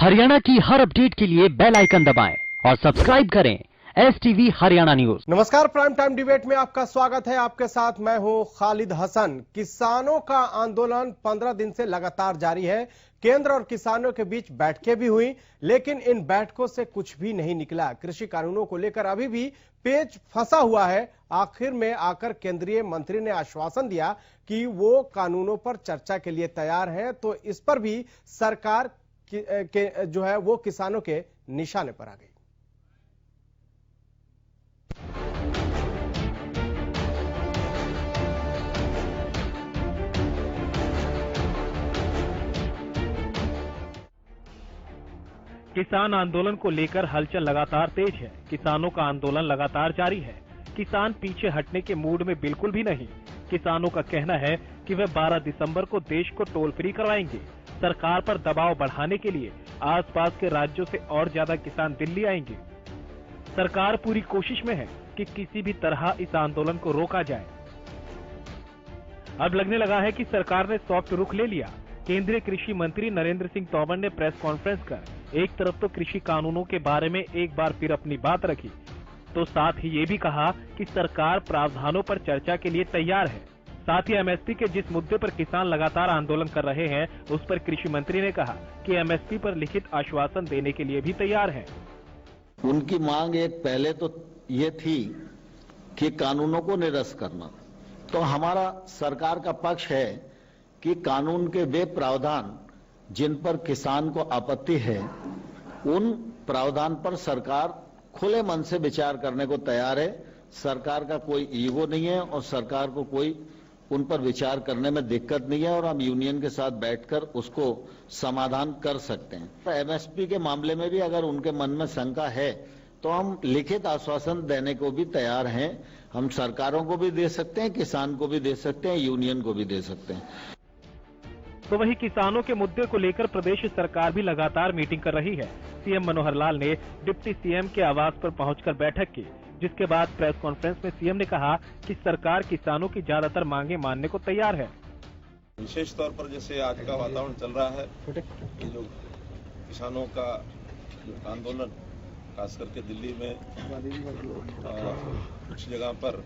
हरियाणा की हर अपडेट के लिए बेल आइकन दबाएं और सब्सक्राइब करें STV हरियाणा न्यूज। नमस्कार, प्राइम टाइम डिबेट में आपका स्वागत है। आपके साथ मैं हूं खालिद हसन। किसानों का आंदोलन 15 दिन से लगातार जारी है। केंद्र और किसानों के बीच बैठकें भी हुई, लेकिन इन बैठकों से कुछ भी नहीं निकला। कृषि कानूनों को लेकर अभी भी पेच फंसा हुआ है। आखिर में आकर केंद्रीय मंत्री ने आश्वासन दिया कि वो कानूनों पर चर्चा के लिए तैयार हैं, तो इस पर भी सरकार के जो है वो किसानों के निशाने पर आ गई। किसान आंदोलन को लेकर हलचल लगातार तेज है। किसानों का आंदोलन लगातार जारी है। किसान पीछे हटने के मूड में बिल्कुल भी नहीं। किसानों का कहना है कि वे 12 दिसंबर को देश को टोल फ्री करवाएंगे। सरकार पर दबाव बढ़ाने के लिए आसपास के राज्यों से और ज्यादा किसान दिल्ली आएंगे। सरकार पूरी कोशिश में है कि किसी भी तरह इस आंदोलन को रोका जाए। अब लगने लगा है कि सरकार ने सॉफ्ट रुख ले लिया। केंद्रीय कृषि मंत्री नरेंद्र सिंह तोमर ने प्रेस कॉन्फ्रेंस कर एक तरफ तो कृषि कानूनों के बारे में एक बार फिर अपनी बात रखी, तो साथ ही ये भी कहा कि सरकार प्रावधानों पर चर्चा के लिए तैयार है। साथ ही MSP के जिस मुद्दे पर किसान लगातार आंदोलन कर रहे हैं, उस पर कृषि मंत्री ने कहा कि MSP पर लिखित आश्वासन देने के लिए भी तैयार है। उनकी मांग एक पहले तो ये थी कि कानूनों को निरस्त करना, तो हमारा सरकार का पक्ष है कि कानून के वे प्रावधान जिन पर किसान को आपत्ति है, उन प्रावधान पर सरकार खुले मन से विचार करने को तैयार है। सरकार का कोई ईगो नहीं है और सरकार को कोई उन पर विचार करने में दिक्कत नहीं है और हम यूनियन के साथ बैठकर उसको समाधान कर सकते हैं। तो MSP के मामले में भी अगर उनके मन में शंका है तो हम लिखित आश्वासन देने को भी तैयार हैं। हम सरकारों को भी दे सकते हैं, किसान को भी दे सकते हैं, यूनियन को भी दे सकते हैं। तो वहीं किसानों के मुद्दे को लेकर प्रदेश सरकार भी लगातार मीटिंग कर रही है। सीएम मनोहर लाल ने डिप्टी सीएम के आवास पर पहुंचकर बैठक की, जिसके बाद प्रेस कॉन्फ्रेंस में सीएम ने कहा कि सरकार किसानों की ज्यादातर मांगे मानने को तैयार है। विशेष तौर पर जैसे आज का वातावरण चल रहा है, ये जो किसानों का जो आंदोलन खास करके दिल्ली में कुछ जगह पर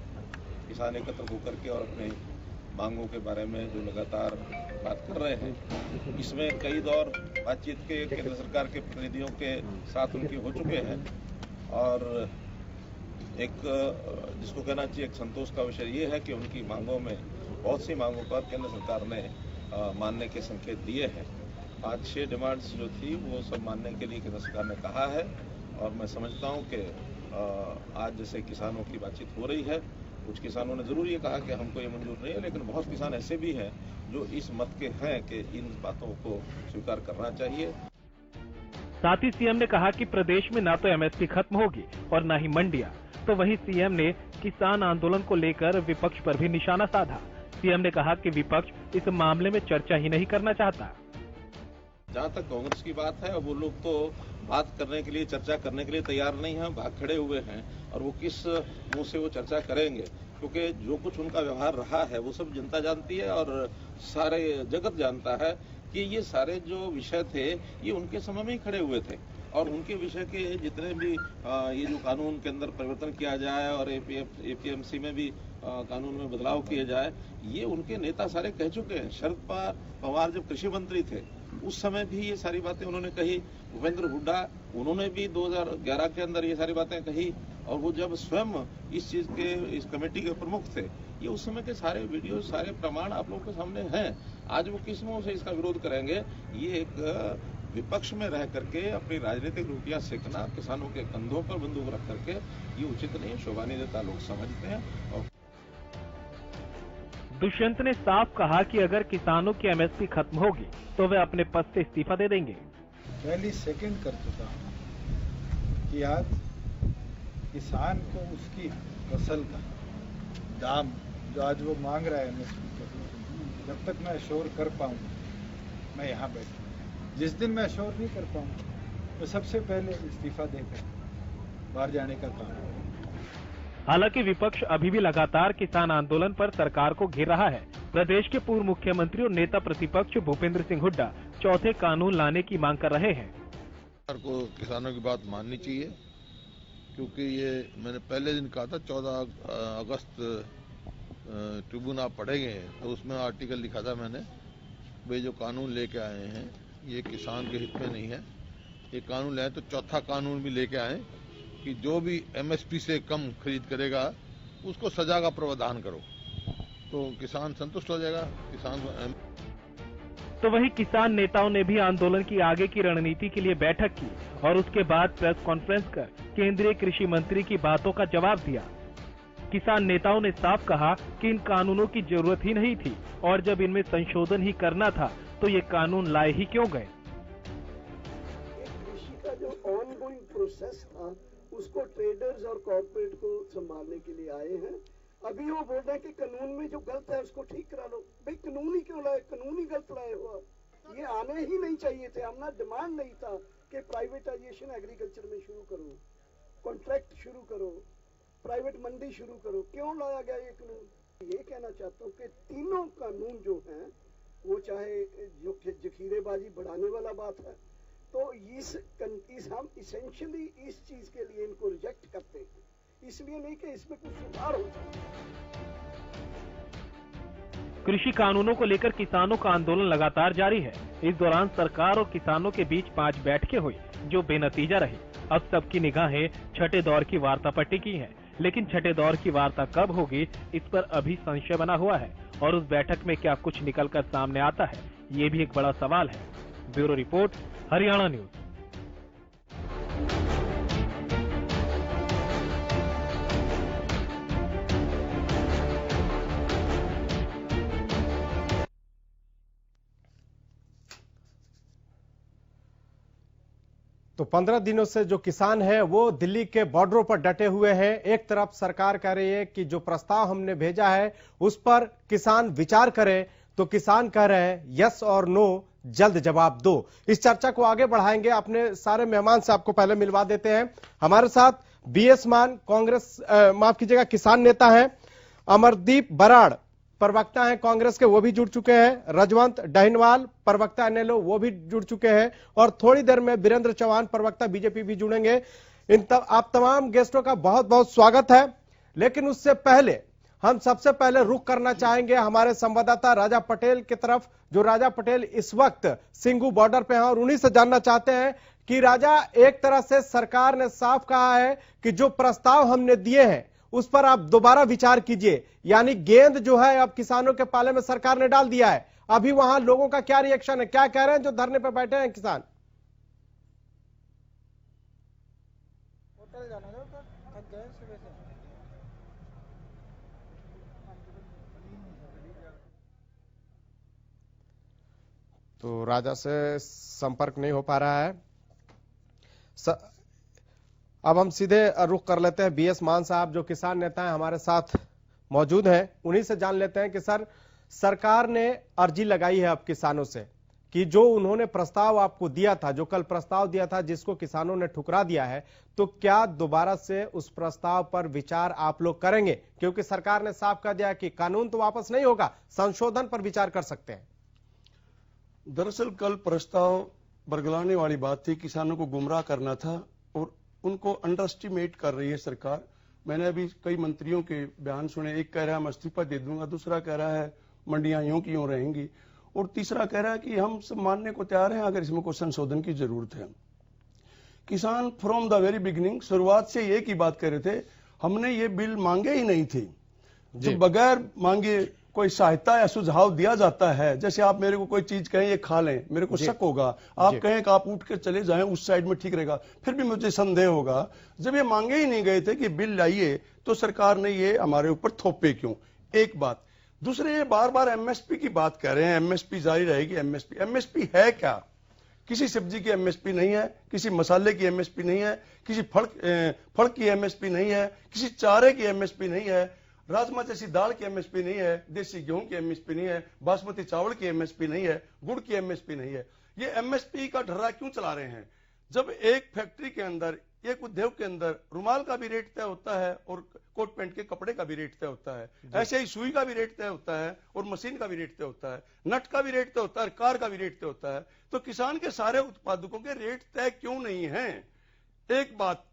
किसान एकत्र होकर के और अपने मांगों के बारे में जो लगातार बात कर रहे हैं, इसमें कई दौर बातचीत के केंद्र सरकार के प्रतिनिधियों के साथ उनके हो चुके हैं और एक जिसको कहना चाहिए एक संतोष का विषय ये है कि उनकी मांगों में बहुत सी मांगों पर केंद्र सरकार ने मानने के संकेत दिए हैं। 5-6 डिमांड्स जो थी वो सब मानने के लिए केंद्र सरकार ने कहा है और मैं समझता हूँ कि आज जैसे किसानों की बातचीत हो रही है, कुछ किसानों ने जरूर ये कहा कि हमको ये मंजूर नहीं है, लेकिन बहुत किसान ऐसे भी हैं जो इस मत के हैं कि इन बातों को स्वीकार करना चाहिए। साथ ही सीएम ने कहा कि प्रदेश में ना तो MSP खत्म होगी और ना ही मंडियां। तो वहीं सीएम ने किसान आंदोलन को लेकर विपक्ष पर भी निशाना साधा। सीएम ने कहा कि विपक्ष इस मामले में चर्चा ही नहीं करना चाहता। जहाँ तक कांग्रेस की बात है, वो लोग तो बात करने के लिए, चर्चा करने के लिए तैयार नहीं है, भाग खड़े हुए हैं और वो किस मुंह से वो चर्चा करेंगे, क्योंकि जो कुछ उनका व्यवहार रहा है वो सब जनता जानती है और सारे जगत जानता है कि ये सारे जो विषय थे ये उनके समय में ही खड़े हुए थे और उनके विषय के जितने भी ये जो कानून के अंदर परिवर्तन किया जाए और APMC में भी कानून में बदलाव किए जाए, ये उनके नेता सारे कह चुके हैं। शरद पवार जब कृषि मंत्री थे उस समय भी ये सारी बातें उन्होंने कही। भूपेंद्र हुड्डा उन्होंने भी 2011 के अंदर ये सारी बातें कही और वो जब स्वयं इस चीज के इस कमेटी के प्रमुख थे, ये उस समय के सारे वीडियो, सारे प्रमाण आप लोगों के सामने हैं। आज वो किस मुंह से इसका विरोध करेंगे? ये एक विपक्ष में रह करके अपनी राजनीतिक रोटियां सेकना, किसानों के कंधों पर बंदूक रख करके, ये उचित नहीं, शोभा नहीं देता, लोग समझते हैं। और दुष्यंत ने साफ कहा कि अगर किसानों की MSP खत्म होगी तो वे अपने पद से इस्तीफा दे देंगे। पहली सेकंड कर चुका हूं कि आज किसान को उसकी फसल का दाम जो आज वो मांग रहा है MSP को, जब तक मैं अश्योर कर पाऊँ, मैं यहाँ बैठूँ। जिस दिन मैं अश्योर नहीं कर पाऊँ तो सबसे पहले इस्तीफा देकर बाहर जाने का काम है। हालांकि विपक्ष अभी भी लगातार किसान आंदोलन पर सरकार को घेर रहा है। प्रदेश के पूर्व मुख्यमंत्री और नेता प्रतिपक्ष भूपेंद्र सिंह हुड्डा चौथे कानून लाने की मांग कर रहे हैं। सरकार को किसानों की बात माननी चाहिए, क्योंकि ये मैंने पहले दिन कहा था 14 अगस्त ट्रिब्यून आप पढ़ेंगे तो उसमें आर्टिकल लिखा था मैंने, वे जो कानून लेके आए हैं ये किसान के हित में नहीं है। ये कानून लाए तो चौथा कानून भी लेके आए कि जो भी एमएसपी से कम खरीद करेगा उसको सजा का प्रावधान करो, तो किसान संतुष्ट हो जाएगा। किसान तो वहीं किसान नेताओं ने भी आंदोलन की आगे की रणनीति के लिए बैठक की और उसके बाद प्रेस कॉन्फ्रेंस कर केंद्रीय कृषि मंत्री की बातों का जवाब दिया। किसान नेताओं ने साफ कहा कि इन कानूनों की जरूरत ही नहीं थी और जब इनमें संशोधन ही करना था तो ये कानून लाए ही क्यों गए। कृषि का जो ऑनगोइंग प्रोसेस था उसको ट्रेडर्स और कॉर्पोरेट को संभालने के लिए आए हैं। अभी वो बोल रहे हैं कि कानून में जो गलत है उसको ठीक करा लो। भाई कानून ही क्यों लाए, कानून ही गलत लाए हो। ये आने ही नहीं चाहिए थे। हमारा डिमांड नहीं था कि प्राइवेटाइजेशन एग्रीकल्चर में शुरू करो, कॉन्ट्रैक्ट शुरू करो, प्राइवेट मंडी शुरू करो। क्यों लाया गया ये कानून? ये कहना चाहता हूँ कि तीनों कानून जो हैं वो चाहे जो जखीरेबाजी बढ़ाने वाला बात है, तो इस हम इसेंशियली इस चीज के लिए इनको रिजेक्ट करते हैं, इसलिए नहीं कि इसमें कुछ सुधार हो जाए। कृषि कानूनों को लेकर किसानों का आंदोलन लगातार जारी है। इस दौरान सरकार और किसानों के बीच 5 बैठकें हुई जो बेनतीजा रही। अब सबकी निगाहें छठे दौर की वार्ता पर टिकी हैं, लेकिन छठे दौर की वार्ता कब होगी इस पर अभी संशय बना हुआ है और उस बैठक में क्या कुछ निकलकर सामने आता है, ये भी एक बड़ा सवाल है। Bureau report, Haryana news. तो 15 दिनों से जो किसान हैं वो दिल्ली के बॉर्डरों पर डटे हुए हैं। एक तरफ सरकार कह रही है कि जो प्रस्ताव हमने भेजा है उस पर किसान विचार करें, तो किसान कह रहे हैं यस और नो, जल्द जवाब दो। इस चर्चा को आगे बढ़ाएंगे। अपने सारे मेहमान से आपको पहले मिलवा देते हैं। हमारे साथ बीएस मान कांग्रेस माफ कीजिएगा किसान नेता हैं, अमरदीप बराड़ प्रवक्ता हैं कांग्रेस के, वो भी जुड़ चुके हैं, रजवंत डहिनवाल प्रवक्ता एनएलओ वो भी जुड़ चुके हैं, और थोड़ी देर में वीरेंद्र चौहान प्रवक्ता बीजेपी भी जुड़ेंगे। आप तमाम गेस्टों का बहुत बहुत स्वागत है। लेकिन उससे पहले हम सबसे पहले रुख करना चाहेंगे हमारे संवाददाता राजा पटेल की तरफ, जो राजा पटेल इस वक्त सिंगू बॉर्डर पे हैं, और उन्हीं से जानना चाहते हैं कि राजा, एक तरह से सरकार ने साफ कहा है कि जो प्रस्ताव हमने दिए हैं उस पर आप दोबारा विचार कीजिए, यानी गेंद जो है अब किसानों के पाले में सरकार ने डाल दिया है। अभी वहां लोगों का क्या रिएक्शन है, क्या कह रहे हैं जो धरने पर बैठे हैं किसान? होटल जाना था, थक गए सुबह से। तो राजा से संपर्क नहीं हो पा रहा है। अब हम सीधे रुख कर लेते हैं बीएस मान साहब, जो किसान नेता हैं हमारे साथ मौजूद हैं, उन्हीं से जान लेते हैं कि सर, सरकार ने अर्जी लगाई है अब किसानों से कि जो उन्होंने प्रस्ताव आपको दिया था, जो कल प्रस्ताव दिया था जिसको किसानों ने ठुकरा दिया है, तो क्या दोबारा से उस प्रस्ताव पर विचार आप लोग करेंगे? क्योंकि सरकार ने साफ कह दिया कि कानून तो वापस नहीं होगा, संशोधन पर विचार कर सकते हैं। दरअसल कल प्रस्ताव बरगलाने वाली बात थी, किसानों को गुमराह करना था और उनको अंडर एस्टिमेट कर रही है सरकार। मैंने अभी कई मंत्रियों के बयान सुने, एक कह रहा है मैं इस्तीफा दे दूंगा, दूसरा कह रहा है मंडियां यूं की यूं रहेंगी, और तीसरा कह रहा है कि हम सब मानने को तैयार हैं अगर इसमें कोई संशोधन की जरूरत है। किसान फ्रॉम द वेरी बिगिनिंग, शुरुआत से एक ही बात कह रहे थे, हमने ये बिल मांगे ही नहीं थे। जो बगैर मांगे कोई सहायता या सुझाव दिया जाता है, जैसे आप मेरे को कोई चीज कहें ये खा लें, मेरे को शक होगा, आप कहें कि आप उठ के चले जाएं उस साइड में ठीक रहेगा, फिर भी मुझे संदेह होगा। जब ये मांगे ही नहीं गए थे कि बिल लाइए, तो सरकार ने ये हमारे ऊपर थोपे क्यों? एक बात। दूसरे, ये बार बार एमएसपी की बात कर रहे हैं, एमएसपी जारी रहेगी। एमएसपी है क्या? किसी सब्जी की एमएसपी नहीं है, किसी मसाले की एमएसपी नहीं है, किसी फल की एमएसपी नहीं है, किसी चारे की एमएसपी नहीं है, राजमा जैसी दाल की एमएसपी नहीं है, देसी गेहूं की एमएसपी नहीं है, बासमती चावल की एमएसपी नहीं है, गुड़ की एमएसपी नहीं है। ये एमएसपी का ढर्रा क्यों चला रहे हैं? जब एक फैक्ट्री के अंदर एक उद्योग के अंदर रुमाल का भी रेट तय होता है और कोट पैंट के कपड़े का भी रेट तय होता है, ऐसे ही सुई का भी रेट तय होता है और मशीन का भी रेट तय होता है, नट का भी रेट तय होता है, कार का भी रेट तय होता है। तो किसान के सारे उत्पादकों के रेट तय क्यों नहीं है? एक बात,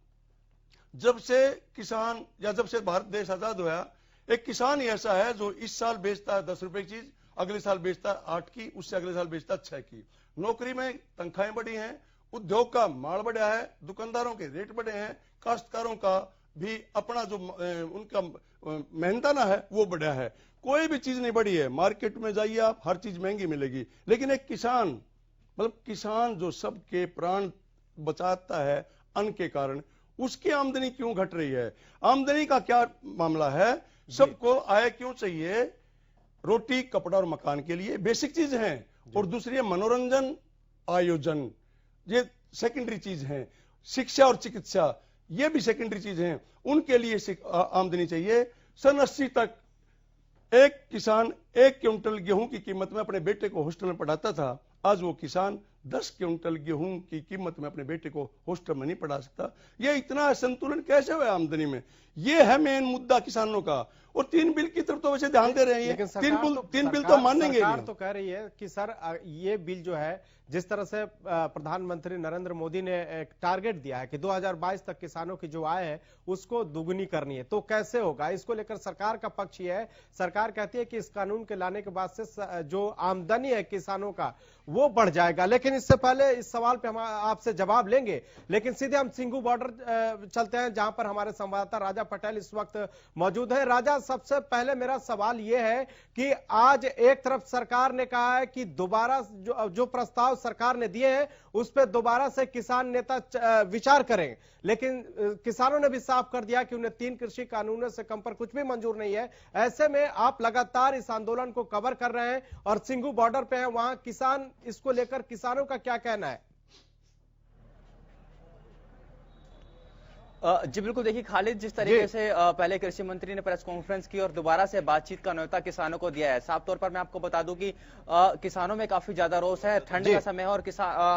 जब से किसान या जब से भारत देश आजाद हुआ, एक किसान ही ऐसा है जो इस साल बेचता है 10 रुपए की चीज, अगले साल बेचता है 8 की, उससे अगले साल बेचता है 6 की। नौकरी में तनख्वाहें बढ़ी हैं, उद्योग का माल बढ़ा है, दुकानदारों के रेट बढ़े हैं, काश्तकारों का भी अपना जो उनका मेहनताना है वो बढ़ा है। कोई भी चीज नहीं बढ़ी है। मार्केट में जाइए आप, हर चीज महंगी मिलेगी, लेकिन एक किसान, मतलब किसान जो सबके प्राण बचाता है अन्न के कारण, उसकी आमदनी क्यों घट रही है? आमदनी का क्या मामला है? सबको आय क्यों चाहिए? रोटी, कपड़ा और मकान के लिए बेसिक चीज है, और दूसरी है मनोरंजन, आयोजन, ये सेकेंडरी चीज है। शिक्षा और चिकित्सा ये भी सेकेंडरी चीज हैं, उनके लिए आमदनी चाहिए। सन 80 तक एक किसान 1 क्विंटल गेहूं की कीमत में अपने बेटे को हॉस्टल में पढ़ाता था। आज वो किसान 10 क्विंटल गेहूं की कीमत में अपने बेटे को हॉस्टल में नहीं पढ़ा सकता। ये इतना असंतुलन कैसे हुआ आमदनी में? ये है मेन मुद्दा किसानों का। और 3 बिल की तरफ तो वैसे ध्यान दे रहे हैं, 3 बिल तो मानेंगे। सरकार तो कह रही है कि सर ये बिल जो है, जिस तरह से प्रधानमंत्री नरेंद्र मोदी ने एक टारगेट दिया है कि 2022 तक किसानों की जो आय है उसको दुगनी करनी है, तो कैसे होगा? इसको लेकर सरकार का पक्ष ये है, सरकार कहती है कि इस कानून के लाने के बाद से जो आमदनी है किसानों का वो बढ़ जाएगा। लेकिन इससे पहले इस सवाल पे हम आपसे जवाब लेंगे, लेकिन सीधे हम सिंघू बॉर्डर चलते हैं, जहां पर हमारे संवाददाता राजा पटेल इस वक्त मौजूद है। राजा, सबसे पहले मेरा सवाल यह है कि आज एक तरफ सरकार ने कहा है कि दोबारा जो प्रस्ताव सरकार ने दिए हैं उस पर दोबारा से किसान नेता विचार करें, लेकिन किसानों ने भी साफ कर दिया कि उन्हें 3 कृषि कानूनों से कम पर कुछ भी मंजूर नहीं है। ऐसे में आप लगातार इस आंदोलन को कवर कर रहे हैं और सिंघू बॉर्डर पे हैं, वहां किसान, इसको लेकर किसानों का क्या कहना है? जी बिल्कुल, देखिए खालिद, जिस तरीके से पहले कृषि मंत्री ने प्रेस कॉन्फ्रेंस की और दोबारा से बातचीत का न्योता किसानों को दिया है, साफ तौर पर मैं आपको बता दूं कि किसानों में काफी ज्यादा रोष है। ठंड का समय है और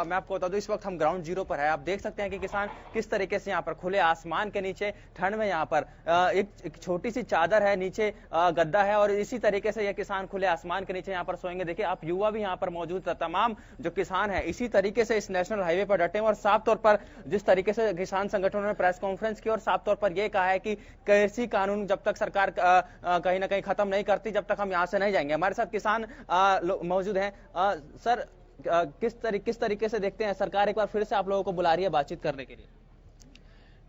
मैं आपको बता दूं इस वक्त हम ग्राउंड जीरो पर है। आप देख सकते हैं कि किसान किस तरीके से यहाँ पर खुले आसमान के नीचे ठंड में यहाँ पर एक छोटी सी चादर है, नीचे गद्दा है और इसी तरीके से यह किसान खुले आसमान के नीचे यहाँ पर सोएंगे। देखिए आप युवा भी यहाँ पर मौजूद, तमाम जो किसान है इसी तरीके से इस नेशनल हाईवे पर डटे हैं और साफ तौर पर जिस तरीके से किसान संगठनों ने प्रेस कॉन्फ्रेंस की और साफ तौर पर यह कहा है कि कृषि कानून जब तक सरकार कहीं ना कहीं खत्म नहीं करती जब तक हम यहां से नहीं जाएंगे। हमारे साथ किसान मौजूद हैं। सर, किस तरीके से देखते हैं, सरकार एक बार फिर से आप लोगों को बुला रही है बातचीत करने के लिए?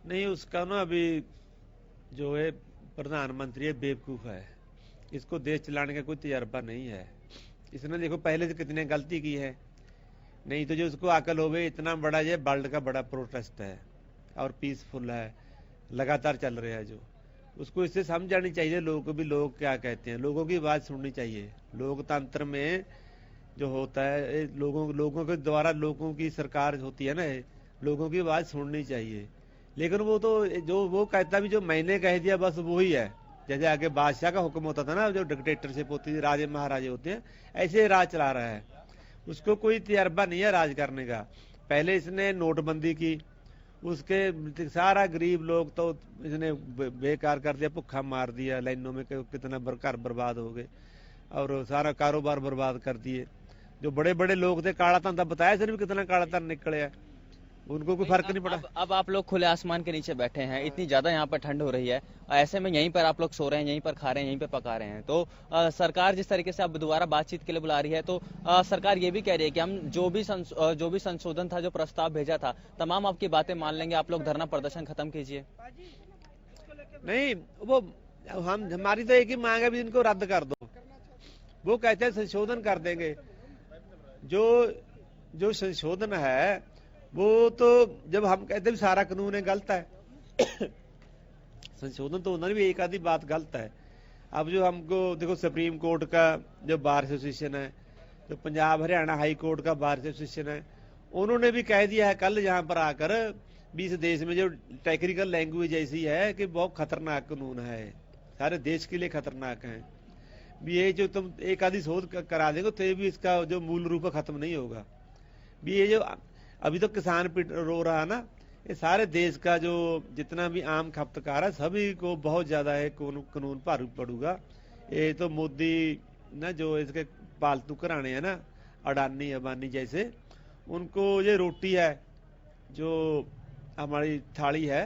नहीं, उसका ना अभी जो है प्रधानमंत्री है बेवकूफ है, इसको देश चलाने का कोई तजर्बा नहीं है। इसने देखो पहले से कितने गलती की है, नहीं तो जो उसको अकल हो गई, इतना बड़ा ये वर्ल्ड का बड़ा प्रोटेस्ट है और पीसफुल है, लगातार चल रहा है, जो उसको इससे समझ आनी चाहिए लोगों को भी, लोग क्या कहते हैं, लोगों की बात सुननी चाहिए। लोकतंत्र में जो होता है लोगों के द्वारा लोगों की सरकार होती है ना, लोगों की बात सुननी चाहिए। लेकिन वो तो जो वो कहता भी जो मैंने कह दिया बस वही है। जैसे आगे बादशाह का हुक्म होता था ना, जो डिक्टेटरशिप होती थी, राजे महाराजे होते हैं, ऐसे राज चला रहा है। उसको कोई तजर्बा नहीं है राज करने का। पहले इसने नोटबंदी की, उसके सारा गरीब लोग तो इसने बेकार कर दिया, भुक्खा मार दिया, लाइनों में कितना घर बर्बाद हो गए और सारा कारोबार बर्बाद कर दिए। जो बड़े बड़े लोग थे, काला धंधा बताया इसने भी, कितना काला धन निकले है, उनको कोई फर्क नहीं पड़ा। अब आप लोग खुले आसमान के नीचे बैठे हैं, इतनी ज्यादा यहाँ पर ठंड हो रही है, ऐसे में यहीं पर आप लोग सो रहे हैं, यहीं पर खा रहे हैं, यहीं पर पका रहे हैं, तो सरकार जिस तरीके से अब दोबारा बातचीत के लिए बुला रही है, तो सरकार ये भी कह रही है कि हम जो भी संशोधन था, जो प्रस्ताव भेजा था, तमाम आपकी बातें मान लेंगे, आप लोग धरना प्रदर्शन खत्म कीजिए। नहीं, वो हमारी तो एक ही मांग है, इनको रद्द कर दो। वो कहते हैं संशोधन कर देंगे। जो संशोधन है वो तो जब हम कहते हैं सारा कानून है गलत है संशोधन तो उन्होंने भी एक आधी बात गलत है। अब जो हमको देखो, सुप्रीम कोर्ट का जो बार एसोसिएशन है, जो पंजाब हरियाणा हाई कोर्ट का बार एसोसिएशन है, उन्होंने भी कह दिया है कल यहाँ पर आकर भी इस देश में जो टेक्निकल लैंग्वेज ऐसी है कि बहुत खतरनाक कानून है, सारे देश के लिए खतरनाक है। भी ये जो तुम एक आधी शोध करा देंगे तो भी इसका जो मूल रूप खत्म नहीं होगा। भी ये जो अभी तो किसान रो रहा है ना, ये सारे देश का जो जितना भी आम खपतकार है सभी को बहुत ज्यादा है कानून भारू पड़ूगा। ये तो मोदी ना जो इसके पालतू घराने हैं ना, अडानी अंबानी जैसे, उनको ये रोटी है जो हमारी थाली है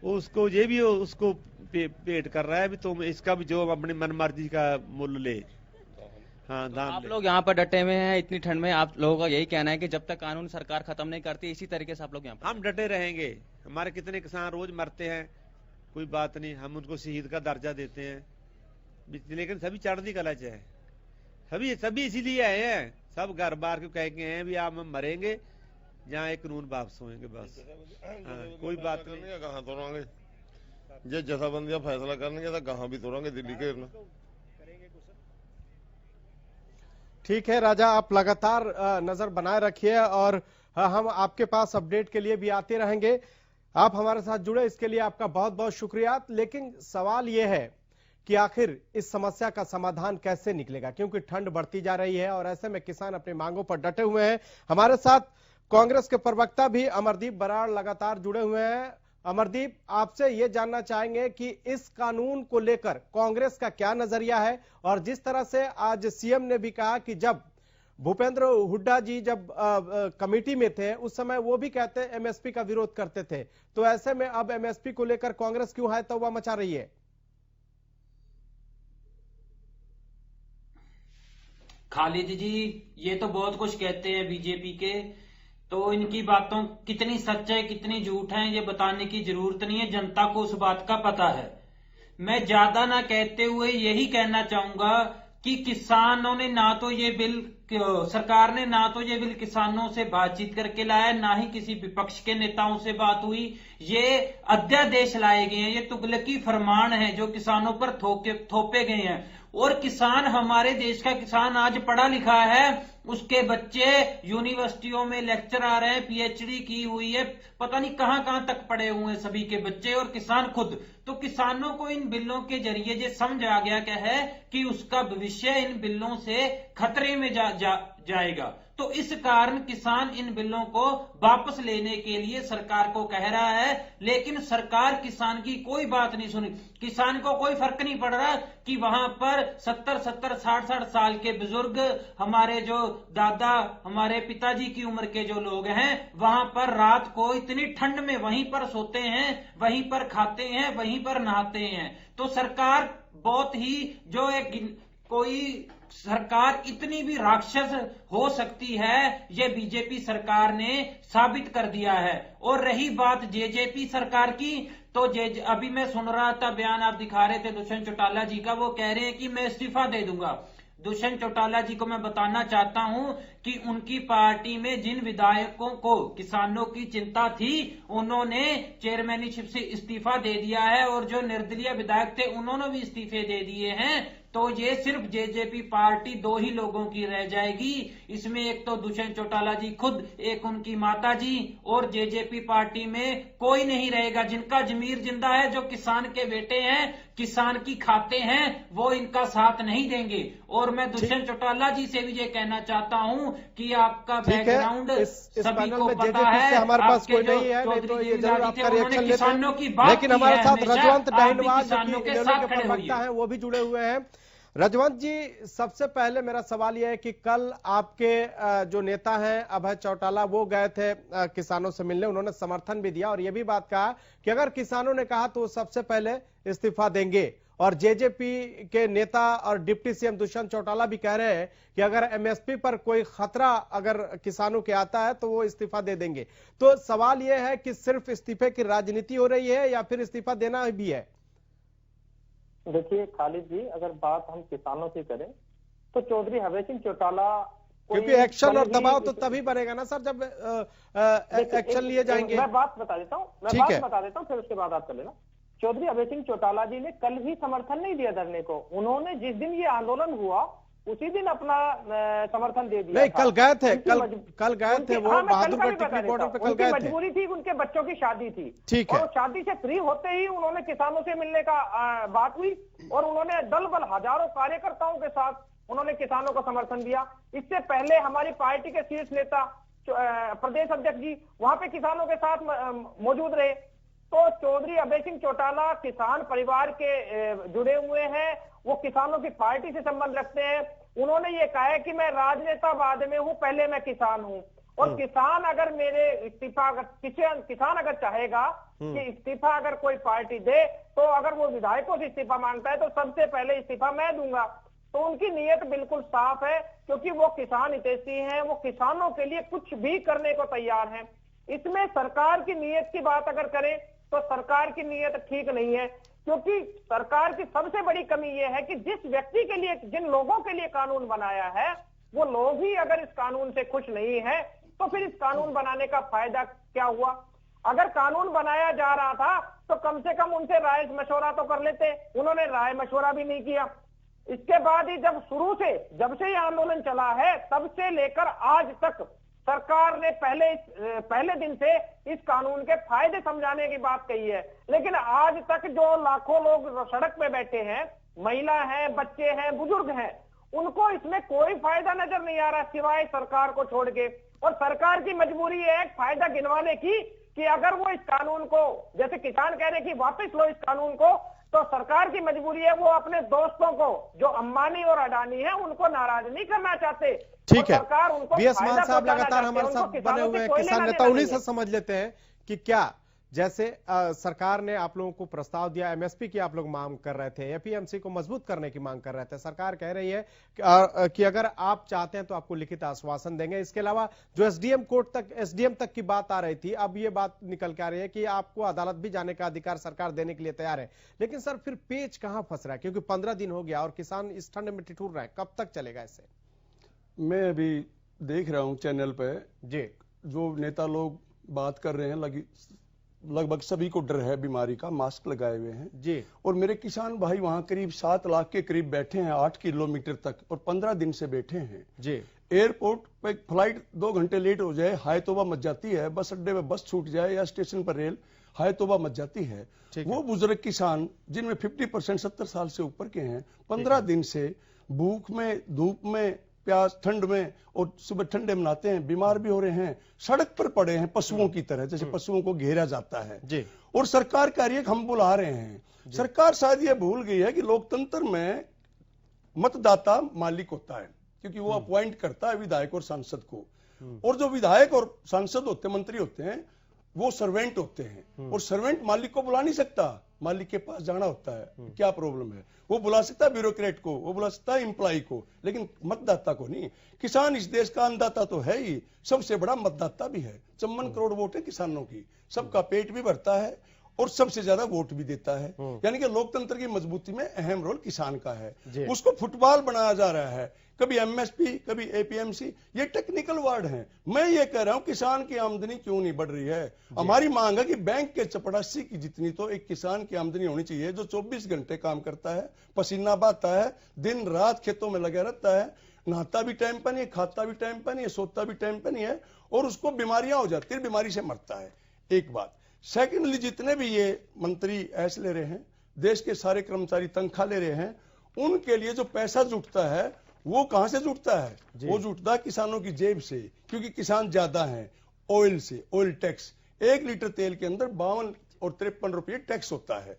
उसको ये भी उसको पेट कर रहा है भी, तुम इसका भी जो अपनी मनमर्जी का मूल्य ले। हाँ, तो आप लोग यहाँ पर डटे हुए हैं इतनी ठंड में, आप लोगों का यही कहना है कि जब तक कानून सरकार खत्म नहीं करती इसी तरीके से आप लोग यहाँ पर? हम डटे रहेंगे। हमारे कितने किसान रोज मरते हैं, कोई बात नहीं, हम उनको शहीद का दर्जा देते हैं, लेकिन सभी चढ़ती कला है, सभी इसीलिए आए हैं, सब घर बार के कह के हैं भी आप हम मरेंगे जहाँ एक कानून वापस होंगे बस। कोई बात नहीं, कहाँ तोड़ेंगे जे जथाबंदियां फैसला करने तो कहाँ भी तोड़ेंगे दिल्ली के। ठीक है राजा, आप लगातार नजर बनाए रखिए और हम आपके पास अपडेट के लिए भी आते रहेंगे। आप हमारे साथ जुड़े इसके लिए आपका बहुत बहुत शुक्रिया। लेकिन सवाल यह है कि आखिर इस समस्या का समाधान कैसे निकलेगा, क्योंकि ठंड बढ़ती जा रही है और ऐसे में किसान अपनी मांगों पर डटे हुए हैं। हमारे साथ कांग्रेस के प्रवक्ता भी अमरदीप बराड़ लगातार जुड़े हुए हैं। अमरदीप, आपसे ये जानना चाहेंगे कि इस कानून को लेकर कांग्रेस का क्या नजरिया है, और जिस तरह से आज सीएम ने भी कहा कि जब भूपेंद्र हुड्डा जी जब कमेटी में थे उस समय वो भी कहते एमएसपी का विरोध करते थे, तो ऐसे में अब एमएसपी को लेकर कांग्रेस क्यों है तौबा मचा रही है? खालिद जी, ये तो बहुत कुछ कहते हैं बीजेपी के, तो इनकी बातों कितनी सच है कितनी झूठ है ये बताने की जरूरत नहीं है, जनता को उस बात का पता है। मैं ज्यादा ना कहते हुए यही कहना चाहूंगा कि किसानों ने ना तो ये बिल, सरकार ने ना तो ये बिल किसानों से बातचीत करके लाया, ना ही किसी विपक्ष के नेताओं से बात हुई। ये अध्यादेश लाए गए हैं, ये तुगलकी फरमान है जो किसानों पर थोपे गए हैं। और किसान, हमारे देश का किसान आज पढ़ा लिखा है, उसके बच्चे यूनिवर्सिटियों में लेक्चर आ रहे हैं, पीएचडी की हुई है, पता नहीं कहां कहां तक पढ़े हुए हैं सभी के बच्चे और किसान खुद। तो किसानों को इन बिलों के जरिए ये समझ आ गया क्या है कि उसका भविष्य इन बिलों से खतरे में जाएगा। तो इस कारण किसान इन बिलों को वापस लेने के लिए सरकार को कह रहा है, लेकिन सरकार किसान की कोई बात नहीं सुनी। किसान को कोई फर्क नहीं पड़ रहा कि वहां पर 70-70, 60-60 साल के बुजुर्ग, हमारे जो दादा, हमारे पिताजी की उम्र के जो लोग हैं, वहां पर रात को इतनी ठंड में वहीं पर सोते हैं, वहीं पर खाते हैं, वहीं पर नहाते हैं। तो सरकार बहुत ही जो एक कोई सरकार इतनी भी राक्षस हो सकती है, ये बीजेपी सरकार ने साबित कर दिया है। और रही बात जेजेपी सरकार की, तो अभी मैं सुन रहा था बयान आप दिखा रहे थे दुष्यंत चौटाला जी का, वो कह रहे हैं कि मैं इस्तीफा दे दूंगा। दुष्यंत चौटाला जी को मैं बताना चाहता हूं कि उनकी पार्टी में जिन विधायकों को किसानों की चिंता थी उन्होंने चेयरमैनशिप से इस्तीफा दे दिया है, और जो निर्दलीय विधायक थे उन्होंने भी इस्तीफे दे दिए हैं। तो ये सिर्फ जेजेपी पार्टी दो ही लोगों की रह जाएगी। इसमें एक तो दुष्यंत चौटाला जी खुद, एक उनकी माता जी, और जेजेपी पार्टी में कोई नहीं रहेगा। जिनका जमीर जिंदा है, जो किसान के बेटे हैं, किसान की खाते हैं, वो इनका साथ नहीं देंगे। और मैं दुष्यंत चौटाला जी से भी ये कहना चाहता हूं कि आपका बैकग्राउंड सभी को पता है, हमारे पास कोई नहीं है, नहीं तो ये जरूर आपका रिएक्शन लेते हैं। लेकिन हमारे साथ रजवंत डाइनवाल के प्रवक्ता है, वो भी जुड़े हुए हैं। रजवंत जी, सबसे पहले मेरा सवाल यह है कि कल आपके जो नेता हैं अभय चौटाला, वो गए थे किसानों से मिलने, उन्होंने समर्थन भी दिया और यह भी बात कहा कि अगर किसानों ने कहा तो सबसे पहले इस्तीफा देंगे। और जेजेपी के नेता और डिप्टी सीएम दुष्यंत चौटाला भी कह रहे हैं कि अगर एमएसपी पर कोई खतरा अगर किसानों के आता है तो वो इस्तीफा दे देंगे। तो सवाल यह है कि सिर्फ इस्तीफे की राजनीति हो रही है या फिर इस्तीफा देना भी है? देखिए खालिद जी, अगर बात हम किसानों की करें तो चौधरी हवेश सिंह चौटाला, क्योंकि एक्शन और दबाव तो तभी बनेगा ना सर जब एक्शन लिए जाएंगे। मैं बात बता देता हूं, फिर उसके बाद आप कर लेना। चौधरी हवेश सिंह चौटाला जी ने कल भी समर्थन नहीं दिया धरने को। उन्होंने जिस दिन ये आंदोलन हुआ उसी दिन अपना समर्थन दे दिया। नहीं, कल गए थे, कल गए थे वो बहादुरगढ़ टिकरी बॉर्डर पे कल गए थे। मजबूरी थी, उनके बच्चों की शादी थी, ठीक है। और शादी से फ्री होते ही उन्होंने किसानों से मिलने का बात हुई, और उन्होंने दल बल हजारों कार्यकर्ताओं के साथ उन्होंने किसानों को समर्थन दिया। इससे पहले हमारी पार्टी के शीर्ष नेता प्रदेश अध्यक्ष जी वहां पे किसानों के साथ मौजूद रहे। तो चौधरी अभय सिंह चौटाला किसान परिवार के जुड़े हुए हैं, वो किसानों की पार्टी से संबंध रखते हैं। उन्होंने ये कहा है कि मैं राजनेता बाद में हूं, पहले मैं किसान हूं। और किसान अगर मेरे इस्तीफा, अगर किसान अगर चाहेगा कि इस्तीफा अगर कोई पार्टी दे, तो अगर वो विधायकों से इस्तीफा मांगता है तो सबसे पहले इस्तीफा मैं दूंगा। तो उनकी नीयत बिल्कुल साफ है, क्योंकि वो किसान हितैषी हैं, वो किसानों के लिए कुछ भी करने को तैयार हैं। इसमें सरकार की नीयत की बात अगर करें तो सरकार की नीयत ठीक नहीं है, क्योंकि सरकार की सबसे बड़ी कमी यह है कि जिस व्यक्ति के लिए, जिन लोगों के लिए कानून बनाया है, वो लोग ही अगर इस कानून से खुश नहीं है तो फिर इस कानून बनाने का फायदा क्या हुआ। अगर कानून बनाया जा रहा था तो कम से कम उनसे राय मशवरा तो कर लेते, उन्होंने राय मशवरा भी नहीं किया। इसके बाद ही जब से ये आंदोलन चला है, तब से लेकर आज तक सरकार ने पहले दिन से इस कानून के फायदे समझाने की बात कही है, लेकिन आज तक जो लाखों लोग सड़क पे बैठे हैं, महिला हैं, बच्चे हैं, बुजुर्ग हैं, उनको इसमें कोई फायदा नजर नहीं आ रहा सिवाय सरकार को छोड़ के। और सरकार की मजबूरी है फायदा गिनवाने की, कि अगर वो इस कानून को, जैसे किसान कह रहे कि वापस लो इस कानून को, तो सरकार की मजबूरी है वो अपने दोस्तों को, जो अंबानी और अडानी है, उनको नाराज नहीं करना चाहते। ठीक है, सरकार उनको बीएस मान साहब लगातार हमारे साथ बने हुए हैं, किसान नेता, उन्हीं से समझ लेते हैं कि क्या, जैसे सरकार ने आप लोगों को प्रस्ताव दिया, एमएसपी की आप लोग मांग कर रहे थे, एपीएमसी को मजबूत करने की मांग कर रहे थे। सरकार कह रही है कि अगर आप चाहते हैं तो आपको लिखित आश्वासन देंगे। इसके अलावा जो एसडीएम तक की बात आ रही थी, अब ये बात निकल के आ रही है कि आपको अदालत भी जाने का अधिकार सरकार देने के लिए तैयार है। लेकिन सर फिर पेच कहां फंस रहा है, क्योंकि 15 दिन हो गया और किसान इस ठंड में ठिठुर रहे हैं, कब तक चलेगा इससे? मैं अभी देख रहा हूं चैनल पे जी, जो नेता लोग बात कर रहे हैं, लगभग सभी को डर है बीमारी का, मास्क लगाए हुए हैं जी। और मेरे किसान भाई वहां करीब 7 लाख के करीब बैठे हैं 8 किलोमीटर तक, और 15 दिन से बैठे हैं जी। एयरपोर्ट पे फ्लाइट 2 घंटे लेट हो जाए, हाय तौबा मच जाती है। बस अड्डे में बस छूट जाए या स्टेशन पर रेल, हाय तौबा मच जाती है। वो बुजुर्ग किसान जिनमें 50% 70 साल से ऊपर के हैं, 15 दिन से भूख में, धूप में, प्यास, ठंड में, और सुबह ठंडे में नहाते हैं, बीमार भी हो रहे हैं, सड़क पर पड़े हैं पशुओं की तरह, जैसे पशुओं को घेरा जाता है जी। और सरकार कह रही है कि हम बुला रहे हैं। सरकार शायद ये भूल गई है कि लोकतंत्र में मतदाता मालिक होता है, क्योंकि वो अपॉइंट करता है विधायक और सांसद को, और जो विधायक और सांसद होते, मंत्री होते हैं, वो सर्वेंट होते हैं, और सर्वेंट मालिक को बुला नहीं सकता, मालिक के पास जाना होता है। क्या प्रॉब्लम है? वो बुला सकता है ब्यूरोक्रेट को, वो बुला सकता है एम्प्लॉय को, लेकिन मतदाता को नहीं। किसान इस देश का अन्नदाता तो है ही, सबसे बड़ा मतदाता भी है। 54 करोड़ वोट है किसानों की, सबका पेट भी भरता है और सबसे ज्यादा वोट भी देता है। यानी कि लोकतंत्र की मजबूती में अहम रोल किसान का है। उसको फुटबॉल बनाया जा रहा है, कभी एमएसपी, कभी एपीएमसी, ये टेक्निकल वर्ड हैं। मैं ये कह रहा हूं किसान की आमदनी क्यों नहीं बढ़ रही है? हमारी मांग है कि बैंक के चपरासी की जितनी तो एक किसान की आमदनी होनी चाहिए, जो 24 घंटे काम करता है, पसीना बहाता है, दिन रात खेतों में लगा रहता है, नहाता भी टाइम पर नहीं है, खाता भी टाइम पर नहीं है, सोता भी टाइम पर नहीं है, और उसको बीमारियां हो जाती है, बीमारी से मरता है। एक बात। सेकेंडली, जितने भी ये मंत्री ऐस ले रहे हैं, देश के सारे कर्मचारी तनख्वाह ले रहे हैं, उनके लिए जो पैसा जुटता है वो कहां से जुटता है? वो जुटता है किसानों की जेब से, क्योंकि किसान ज्यादा हैं। ऑयल से, ऑयल टैक्स, 1 लीटर तेल के अंदर 52 और 53 रुपये टैक्स होता है।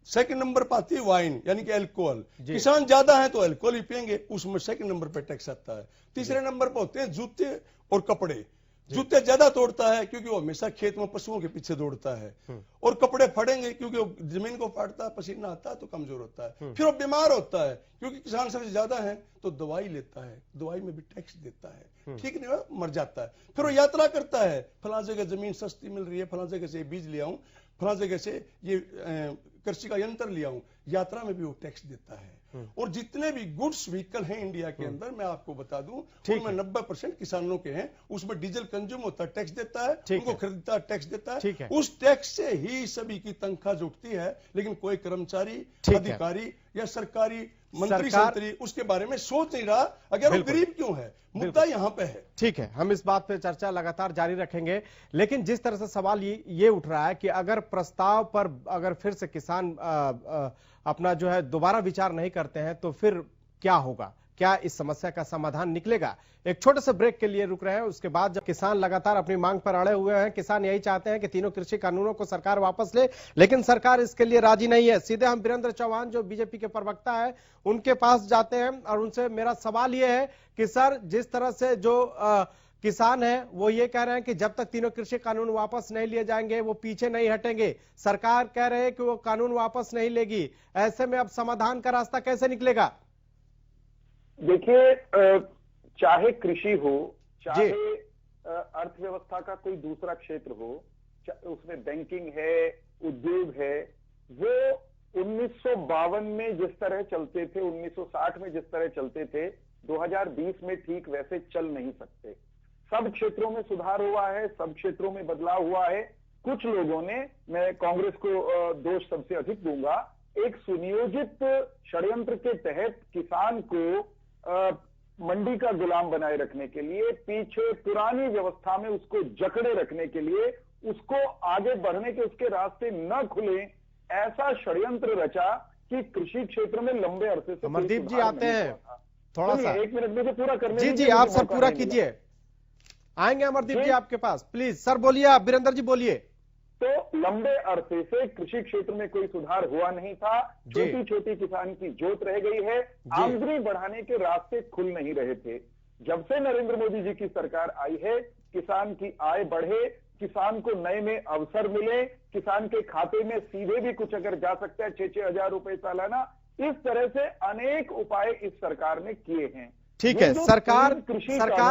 सेकंड नंबर पर आती है वाइन, यानी कि अल्कोहल। किसान ज्यादा है तो अल्कोहल ही पियेंगे, उसमें सेकंड नंबर पर टैक्स आता है। तीसरे नंबर पर होते हैं जूते और कपड़े। जूते ज्यादा तोड़ता है क्योंकि वो हमेशा खेत में पशुओं के पीछे दौड़ता है, और कपड़े फटेंगे क्योंकि वो जमीन को फाड़ता है, पसीना आता है तो कमजोर होता है, फिर वो बीमार होता है क्योंकि किसान सबसे ज्यादा है तो दवाई लेता है, दवाई में भी टैक्स देता है, ठीक नहीं, मर जाता है। फिर वो यात्रा करता है, फला जगह जमीन सस्ती मिल रही है, फला जगह से बीज ले आऊं, फला जगह से ये कृषि का यंत्र ले आऊं, यात्रा में भी वो टैक्स देता है। और जितने भी गुड्स व्हीकल हैं इंडिया के अंदर, मैं आपको बता दूं, उनमें 90% किसानों के हैं। उसमें डीजल कंज्यूम होता है, टैक्स देता है, उनको खरीदता है, टैक्स देता है। उस टैक्स से ही सभी की तनख्वाह जुटती है, लेकिन कोई कर्मचारी, अधिकारी या सरकारी मंत्री उसके बारे में सोच नहीं रहा। अगर वो गरीब क्यों है, मुद्दा यहाँ पे है। ठीक है, हम इस बात पे चर्चा लगातार जारी रखेंगे। लेकिन जिस तरह से सवाल ये उठ रहा है कि अगर प्रस्ताव पर अगर फिर से किसान अपना जो है दोबारा विचार नहीं करते हैं तो फिर क्या होगा? क्या इस समस्या का समाधान निकलेगा? एक छोटे से ब्रेक के लिए रुक रहे हैं, उसके बाद जब किसान लगातार अपनी मांग पर अड़े हुए हैं, किसान यही चाहते हैं कि तीनों कृषि कानूनों को सरकार वापस ले, लेकिन सरकार इसके लिए राजी नहीं है। सीधे हम वीरेंद्र चौहान जो बीजेपी के प्रवक्ता है उनके पास जाते हैं और उनसे मेरा सवाल यह है कि सर, जिस तरह से जो किसान है वो ये कह रहे हैं कि जब तक तीनों कृषि कानून वापस नहीं लिए जाएंगे वो पीछे नहीं हटेंगे। सरकार कह रहे हैं कि वो कानून वापस नहीं लेगी। ऐसे में अब समाधान का रास्ता कैसे निकलेगा? देखिए, चाहे कृषि हो, चाहे अर्थव्यवस्था का कोई दूसरा क्षेत्र हो, उसमें बैंकिंग है, उद्योग है, वो 1952 में जिस तरह चलते थे, 1960 में जिस तरह चलते थे, 2020 में ठीक वैसे चल नहीं सकते। सब क्षेत्रों में सुधार हुआ है, सब क्षेत्रों में बदलाव हुआ है। कुछ लोगों ने, मैं कांग्रेस को दोष सबसे अधिक दूंगा, एक सुनियोजित षड्यंत्र के तहत किसान को मंडी का गुलाम बनाए रखने के लिए, पीछे पुरानी व्यवस्था में उसको जकड़े रखने के लिए, उसको आगे बढ़ने के उसके रास्ते न खुले, ऐसा षड्यंत्र रचा कि कृषि क्षेत्र में लंबे अरसे से। अमरदीप जी आते हैं, थोड़ा सा 1 मिनट मुझे पूरा करने जी आप सर पूरा कीजिए। आएंगे अमरदीप जी आपके पास, प्लीज सर बोलिए, आप वीरेंद्र जी बोलिए। तो लंबे अरसे से कृषि क्षेत्र में कोई सुधार हुआ नहीं था, छोटी छोटी किसान की जोत रह गई है, आमदनी बढ़ाने के रास्ते खुल नहीं रहे थे। जब से नरेंद्र मोदी जी की सरकार आई है, किसान की आय बढ़े, किसान को नए नए अवसर मिले, किसान के खाते में सीधे भी कुछ अगर जा सकता है 6-6 हजार रुपए सालाना, इस तरह से अनेक उपाय इस सरकार ने किए हैं। ठीक है, सरकार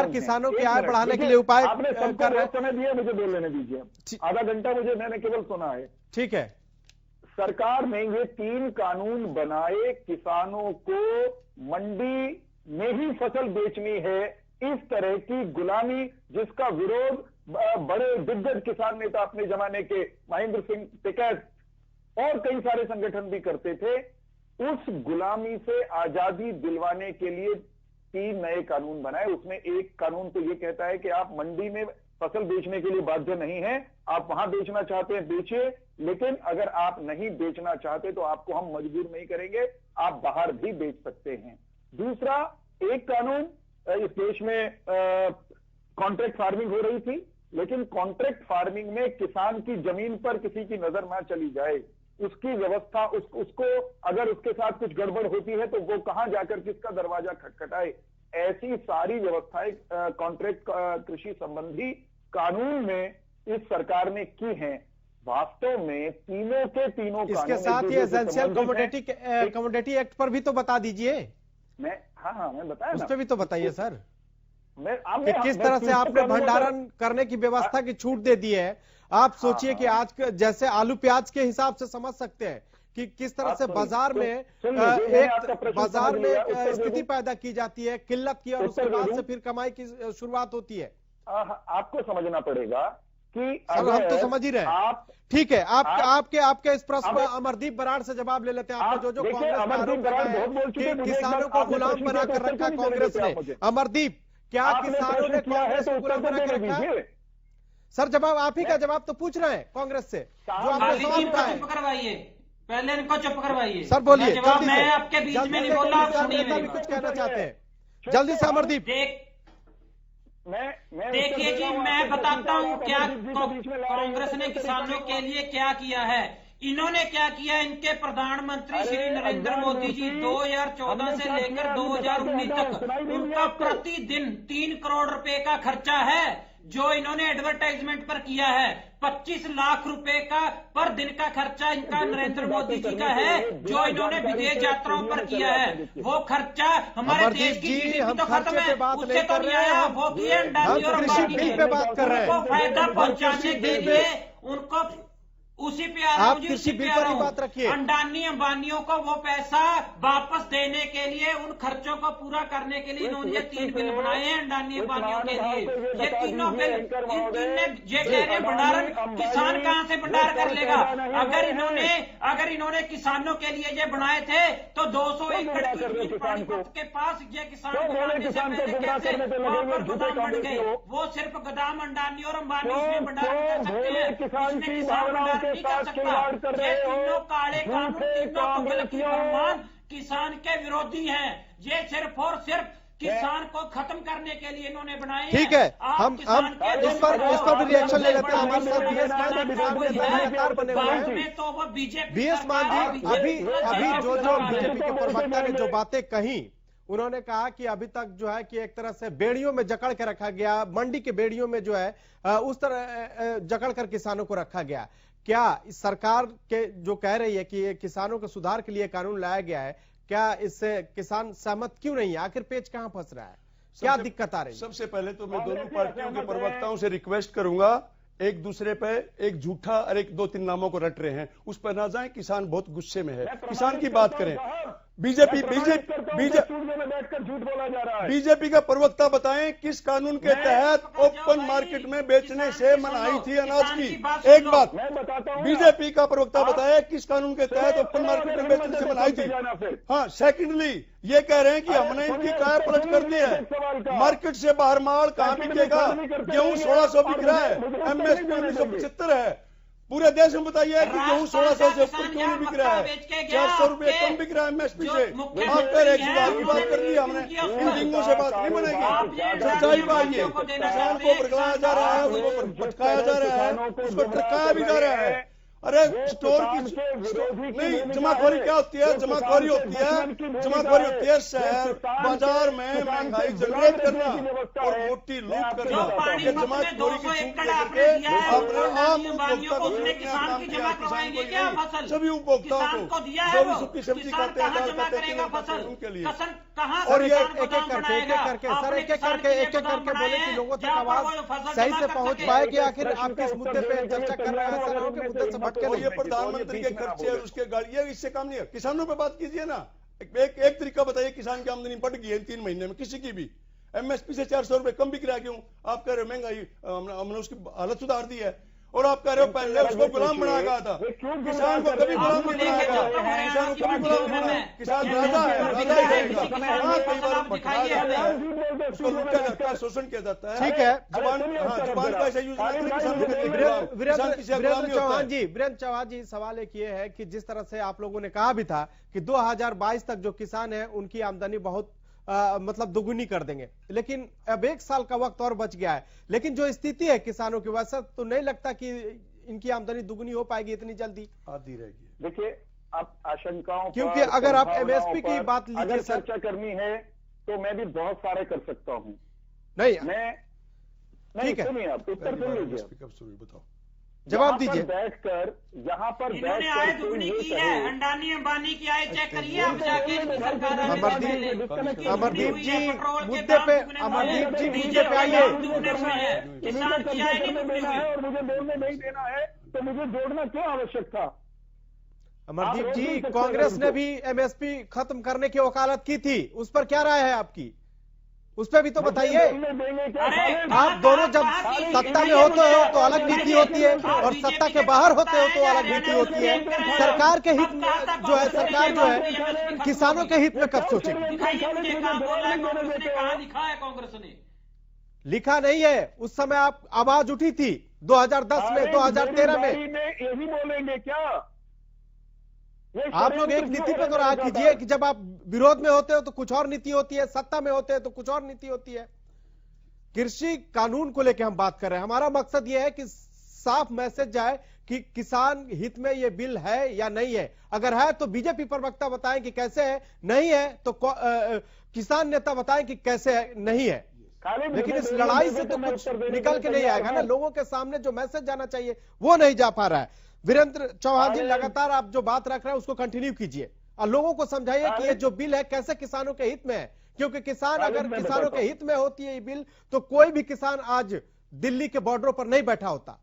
किसानों की आय बढ़ाने के लिए उपाय आपने सबको बहुत समय दिया, मुझे बोल लेने दीजिए। आधा घंटा मैंने केवल सुना है। ठीक है, सरकार ने ये 3 कानून बनाए, किसानों को मंडी में ही फसल बेचनी है, इस तरह की गुलामी जिसका विरोध बड़े दिग्गज किसान नेता अपने जमाने के महेंद्र सिंह टिकैत और कई सारे संगठन भी करते थे, उस गुलामी से आजादी दिलवाने के लिए 3 नए कानून बनाए। उसमें एक कानून तो ये कहता है कि आप मंडी में फसल बेचने के लिए बाध्य नहीं है, आप वहां बेचना चाहते हैं बेचिए, लेकिन अगर आप नहीं बेचना चाहते तो आपको हम मजबूर नहीं करेंगे, आप बाहर भी बेच सकते हैं। दूसरा एक कानून, इस देश में कॉन्ट्रैक्ट फार्मिंग हो रही थी, लेकिन कॉन्ट्रैक्ट फार्मिंग में किसान की जमीन पर किसी की नजर ना चली जाए, उसकी व्यवस्था, उसको अगर उसके साथ कुछ गड़बड़ होती है तो वो कहां जाकर किसका दरवाजा खटखटाए, ऐसी सारी व्यवस्थाएं कॉन्ट्रैक्ट कृषि संबंधी कानून में इस सरकार ने की हैं। वास्तव में तीनों के तीनों इसके साथ ही एसेंशियल कमोडिटी एक्ट पर भी तो बता दीजिए। मैं बताया, उस पर भी तो बताइए सर, कि किस तरह से आपने भंडारण करने की व्यवस्था की छूट दे दी है। आप सोचिए कि आज जैसे आलू प्याज के हिसाब से समझ सकते हैं कि किस तरह से बाजार में स्थिति पैदा की जाती है, किल्लत की, और उसके बाद से फिर कमाई की शुरुआत होती है। आपको समझना पड़ेगा कि सर हम तो समझ ही रहे हैं। ठीक है, आपके इस प्रश्न में अमरदीप बराड़ से जवाब ले लेते हैं। आपने जो कांग्रेस किसानों को गुलाम बनाकर रखा कांग्रेस ने, अमरदीप क्या किसानों ने कांग्रेस को गुलाम बनाकर रखा? सर जवाब आप ही का जवाब तो पूछ रहे हैं कांग्रेस से, जो आपने सवाल उठाया। चुप करवाइए, पहले इनको चुप करवाइए। सर बोलिए, मैं आपके बीच में नहीं बोल रहा, आप सुनिए मेरी कुछ कहना चाहते हैं, जल्दी से अमरदीप। देखिए जी, मैं बताता हूँ क्या कांग्रेस ने किसानों के लिए क्या किया है। इन्होंने क्या किया, इनके प्रधानमंत्री श्री नरेंद्र मोदी जी 2014 से लेकर 2019 तक उनका प्रतिदिन 3 करोड़ रुपए का खर्चा है जो इन्होंने एडवर्टाइजमेंट पर किया है। 25 लाख रुपए का पर दिन का खर्चा इनका नरेंद्र मोदी जी का है जो इन्होंने विदेश यात्राओं पर किया है। वो खर्चा हमारे देश की जीडीपी तो खत्म है, उससे तो नहीं आया। वो किए अंडानी और अंबानी उनको फायदा पहुंचाने के लिए उनको उसी पे आ रहा हूं जी, उसी पे आ रहा हूं। अंडानी अंबानियों को वो पैसा वापस देने के लिए, उन खर्चों को पूरा करने के लिए इन्होंने 3 बिल बनाए हैं अंडानी अंबानियों के लिए। ये तीनों बिल, इन 3 ने ये कह रहे भंडारण, किसान कहां से भंडार कर लेगा? अगर इन्होंने किसानों के लिए ये बनाए थे तो 200 एकड़ पानीपत के पास ये किसान बनाने से पहले कैसे वहां पर गोदाम बन गए? वो सिर्फ गोदाम अंडानी और अंबानी उसमें भंडारण कर सकते हैं, उसमें किसान भंडारण नहीं कर सकता। ये तीनों काले कानून, तीनों को गलत फरमान किसान के विरोधी हैं। ये सिर्फ और सिर्फ किसान को खत्म करने के लिए इन्होंने बनाए। ठीक है, हम इस पर भी रिएक्शन ले लेते हैं। हमारे साथ बीएस मान लगातार बने हुए हैं। तो वो बीजेपी बीएस मान जी, अभी जो बीजेपी के प्रवक्ता ने जो बातें कही, उन्होंने कहा कि अभी तक जो है कि एक तरह से बेड़ियों में जकड़ के रखा गया, मंडी के बेड़ियों में जो है उस तरह जकड़ कर किसानों को रखा गया। क्या इस सरकार के जो कह रही है कि किसानों के सुधार के लिए कानून लाया गया है, क्या इससे किसान सहमत क्यों नहीं है? आखिर पेच कहां फंस रहा है, क्या दिक्कत आ रही है? सबसे पहले तो मैं दोनों पार्टियों के प्रवक्ताओं से रिक्वेस्ट करूंगा, एक दूसरे पे एक झूठा और एक 2-3 नामों को रट रहे हैं, उस पर ना जाएं। किसान बहुत गुस्से में है, किसान की बात करें। बीजेपी बैठकर झूठ बोला जा रहा है। बीजेपी का प्रवक्ता बताएं किस कानून के तहत ओपन मार्केट में बेचने से मनाही थी अनाज की। एक बात मैं बताता हूं, बीजेपी का प्रवक्ता बताए किस कानून के तहत ओपन मार्केट में बेचने से मनाही थी। हाँ, सेकेंडली ये कह रहे हैं कि हमने इनकी काय पलट कर दी है। मार्केट से बाहर माल कहां बिकेगा? गेहूं 1600 बिक रहा है, एमएसपी 1975 है। पूरे देश में बताइए कि गेहूं 1600 से ऊपर क्यों नहीं बिक रहा है? 400 रुपए कम बिक रहा है एमएसपी से। आप कह रहे सुधार की बात कर दी हमने, इन डिंगों से बात नहीं बनेगी। सच्चाई बात ये, किसान को भड़काया जा रहा है, उसको भटकाया जा रहा है, उसको ट्रकाया भी जा रहा है। अरे स्टोर की नहीं, जमाखोरी क्या होती है? जमाखोरी होती है शहर बाजार में महंगाई जनरेट करना और मोटी लूट करना। ये जमाखोरी की छूट करके अपने आम उपभोक्ता को काम किया। किसान को नहीं, सभी उपभोक्ताओं को जो सूखी सब्जी खाते हैं, दाल खाते हैं, उनके लिए। और ये एक एक करके सर एक एक करके बोले कि लोगों तक आवाज सही से पहुंच पाए कि आखिर आप किस मुद्दे पे चर्चा कर रहे हैं। सर के मुद्दे से और ये प्रधानमंत्री के खर्चे और उसके गाड़ी, ये इससे काम नहीं है। किसानों पे बात कीजिए ना। एक तरीका बताइए, किसान की आमदनी बढ़ गई है 3 महीने में किसी की भी, एमएसपी से 400 रुपए कम बिक रहा है। क्यों? आप कह रहे हो महंगाई, हमने उसकी हालत सुधार दी है। और आप कह रहे हो पहले उसको गुलाम बनाया गया था। किसान को कभी गुलाम नहीं बनाया गया, किसान को कभी गुलाम नहीं बनाया। किसान राजा है, राजा ही रहेगा। कई बार भटकाया जाता है, उसको लूटा जाता है, शोषण किया जाता है। ठीक है, जुबान का ऐसा यूज नहीं किसान। वीरेंद्र चौहान जी, सवाल एक ये है कि जिस तरह से आप लोगों ने कहा भी था कि 2022 तक जो किसान है उनकी आमदनी बहुत मतलब दोगुनी कर देंगे, लेकिन अब 1 साल का वक्त और बच गया है। लेकिन जो स्थिति है किसानों की, वैसा तो नहीं लगता कि इनकी आमदनी दुगुनी हो पाएगी इतनी जल्दी, आधी रहेगी। देखिए, अब आशंकाओं, क्योंकि अगर आप एमएसपी की बात लीजिए, अगर चर्चा करनी है तो मैं भी बहुत सारे कर सकता हूँ। नहीं, ठीक है, सुनिए आप, उत्तर सुन लीजिए, बताओ, जवाब दीजिए। बैठकर यहाँ पर इन्होंने आय दुगनी की है, अंडानी अंबानी की आय चेक करिए आप जाके। अमरदीप जी मुद्दे पे, अमरदीप जी मुद्दे पे आइए। किसान की आय नहीं देना है और मुझे बोलने नहीं देना है, तो मुझे जोड़ना क्यों आवश्यक था? अमरदीप जी, कांग्रेस ने भी एमएसपी खत्म करने की वकालत की थी, उस पर क्या राय है आपकी? उस पर भी तो बताइए। आप दोनों जब सत्ता में होते हो तो अलग नीति होती है और सत्ता के बाहर होते हो तो अलग नीति होती है। सरकार के हित जो है, सरकार जो है किसानों के हित में कब सोचेगी? कांग्रेस ने लिखा नहीं है, उस समय आप आवाज उठी थी 2010 में, 2013 में। यही बोलेंगे क्या? आप लोग एक नीति पे तो रहा कीजिए कि जब आप विरोध में होते हो तो कुछ और नीति होती है, सत्ता में होते हैं तो कुछ और नीति होती है। कृषि कानून को लेकर हम बात कर रहे हैं। हमारा मकसद यह है कि साफ मैसेज जाए कि किसान हित में ये बिल है या नहीं है। अगर है तो बीजेपी प्रवक्ता बताएं कि कैसे है, नहीं है तो किसान नेता बताएं कि कैसे है, नहीं है। लेकिन इस लड़ाई से तो कुछ निकल के नहीं आएगा ना। लोगों के सामने जो मैसेज जाना चाहिए वो नहीं जा पा रहा है। वीरेंद्र चौहान जी, लगातार आप जो बात रख रहे हैं उसको कंटिन्यू कीजिए और लोगों को समझाइए कि ये जो बिल है कैसे किसानों के हित में है। क्योंकि किसान, अगर किसानों के हित में होती है ये बिल, तो कोई भी किसान आज दिल्ली के बॉर्डरों पर नहीं बैठा होता।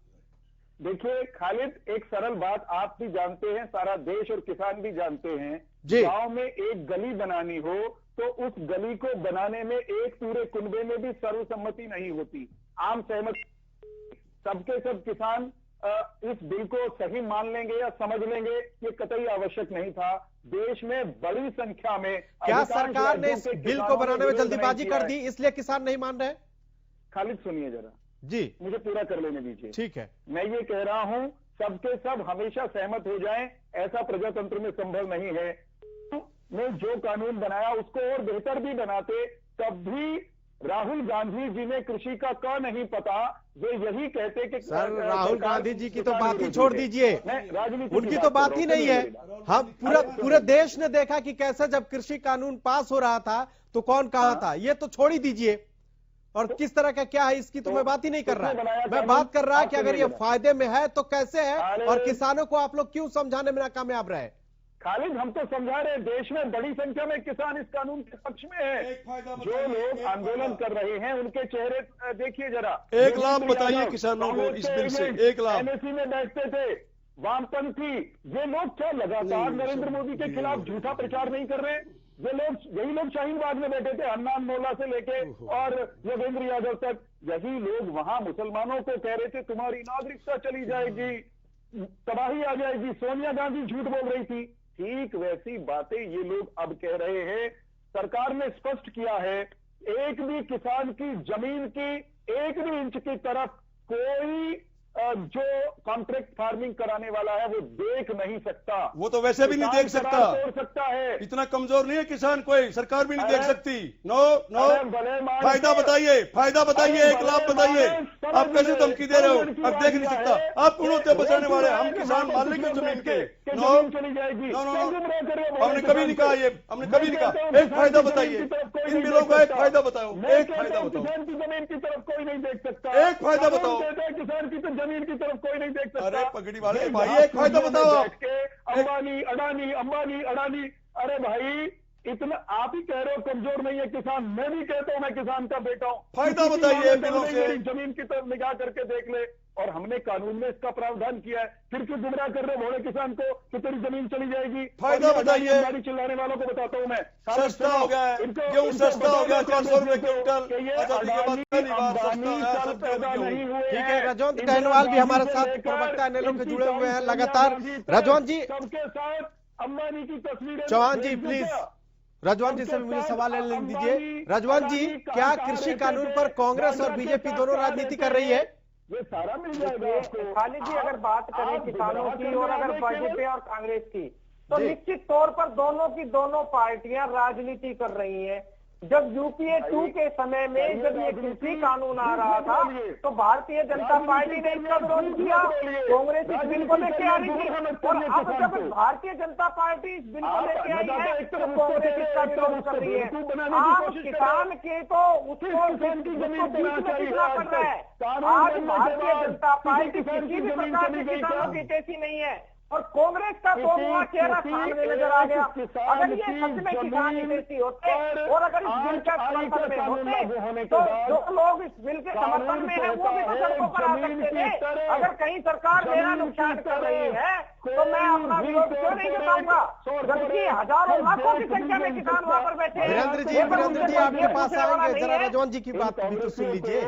देखिए खालिद, एक सरल बात आप भी जानते हैं, सारा देश और किसान भी जानते हैं, गांव में एक गली बनानी हो तो उस गली को बनाने में एक पूरे कुनबे में भी सर्वसम्मति नहीं होती, आम सहमति। सबके सब किसान इस बिल को सही मान लेंगे या समझ लेंगे, ये कतई आवश्यक नहीं था। देश में बड़ी संख्या में क्या सरकार ने इस बिल को बनाने में जल्दीबाजी कर दी, इसलिए किसान नहीं मान रहे? खालिद सुनिए जरा जी, मुझे पूरा कर लेने दीजिए। ठीक है, मैं ये कह रहा हूं सबके सब हमेशा सहमत हो जाएं, ऐसा प्रजातंत्र में संभव नहीं है। ने जो कानून बनाया उसको और बेहतर भी बनाते, तब भी राहुल गांधी जी ने कृषि का क नहीं पता, वे यही कहते कि सर राहुल गांधी जी की तो बात ही छोड़ दीजिए, उनकी तो बात ही नहीं है। हम पूरे देश ने देखा कि कैसे जब कृषि कानून पास हो रहा था तो कौन कहा था, ये तो छोड़ ही दीजिए। और किस तरह का क्या है इसकी तो मैं बात ही नहीं कर रहा, मैं बात कर रहा कि अगर ये फायदे में है तो कैसे है, और किसानों को आप लोग क्यों समझाने में नाकामयाब रहे। खालिद, हम तो समझा रहे, देश में बड़ी संख्या में किसान इस कानून के पक्ष में है। जो लोग आंदोलन कर रहे हैं उनके चेहरे देखिए जरा। एक लाभ बताइए किसानों को इस बिल से, एक लाभ। एनएसी में बैठते थे वामपंथी, ये लोग क्या लगातार नरेंद्र मोदी के खिलाफ झूठा प्रचार नहीं कर रहे? ये लोग, यही लोग शाहीन बाग में बैठे थे, हन्नान मोला से लेके और योगेंद्र यादव तक, यही लोग वहां मुसलमानों को कह रहे थे तुम्हारी नागरिकता चली जाएगी, तबाही आ जाएगी। सोनिया गांधी झूठ बोल रही थी, ठीक वैसी बातें ये लोग अब कह रहे हैं। सरकार ने स्पष्ट किया है, एक भी किसान की जमीन की एक भी इंच की तरफ कोई जो कॉन्ट्रैक्ट फार्मिंग कराने वाला है वो देख नहीं सकता। वो तो वैसे भी नहीं देख सकता, तोड़ सकता है। इतना कमजोर नहीं है किसान, कोई सरकार भी नहीं देख सकती। नो नो, फायदा बताइए, फायदा बताइए, एक लाभ बताइए। आप कैसे धमकी दे रहे हो, अब देख नहीं सकता? आप कौन होते बचाने वाले? हम किसान मालिक हैं जमीन के। नो नो नो, हमने कभी नहीं कहा ये, हमने कभी नहीं कहा। एक फायदा बताइए, इन बिलों का एक फायदा बताओ, एक फायदा बताओ। किसान की जमीन की तरफ कोई नहीं देख सकता, एक फायदा बताओ। किसान की तो जमीन की तरफ कोई नहीं देख सकता। अरे पगड़ी वाले भाई, एक फायदा बताओ। अंबानी अडानी, अरे भाई इतना आप ही कह रहे हो कमजोर नहीं है किसान, मैं भी कहता हूं मैं किसान का बेटा हूं। फायदा बताइए बिलों से। जमीन की तरफ निगाह करके देख ले, और हमने कानून में इसका प्रावधान किया है। फिर क्यों गुमराह कर रहे भोले किसान को कि तेरी जमीन चली जाएगी? फायदा बताइए। गाड़ी चिल्लाने वालों को बताता हूं मैं, सस्ता हो गया है, गेहूं सस्ता हो गया, 400 रुपए क्विंटल। ठीक है, रजवंत कहनवाल भी हमारे साथ प्रवक्ता एनएलओ के जुड़े हुए हैं लगातार। रजवंत जी, सबके साथ अंबानी की तस्वीरें। चौहान जी प्लीज रजवंत जी से भी मुझे सवाल लेने दीजिए। रजवंत जी, क्या कृषि कानून पर कांग्रेस और बीजेपी दोनों राजनीति कर रही है? ये सारा मिल जाएगा। खालिद जी, अगर बात करें किसानों की और अगर बीजेपी और कांग्रेस की, तो निश्चित तौर पर दोनों की दोनों पार्टियां राजनीति कर रही हैं। जब यूपीए 2 के समय में जब ये कृषि कानून आ रहा था तो भारतीय जनता पार्टी ने इसका विरोध किया, कांग्रेस इस बिल को लेके आ रही थी, और अब जब भारतीय जनता पार्टी इस बिल को लेके आई है तो कांग्रेस इसका विरोध कर रही है। आप किसान के तो उसको बीच में कितना पड़ रहा है। आज भारतीय जनता पार्टी किसी भी प्रकार के किसानों की टेसी नहीं है, और कांग्रेस का तो हुआ चेहरा सामने नजर आ गया। अगर ये सच में किसान हितैषी होते और अगर इस बिल का समर्थन में होते तो जो लोग इस बिल के समर्थन में है वो भी तो सड़कों पर आ सकते थे। अगर कहीं सरकार मेरा नुकसान कर रही है तो मैं अपना विरोध क्यों नहीं जताऊंगा, जबकि हजारों लाखों की संख्या में किसान वहां पर बैठे हैं। वीरेंद्र जी आपके पास आएंगे, जरा रजवंत जी की बात भी तो सुन लीजिए।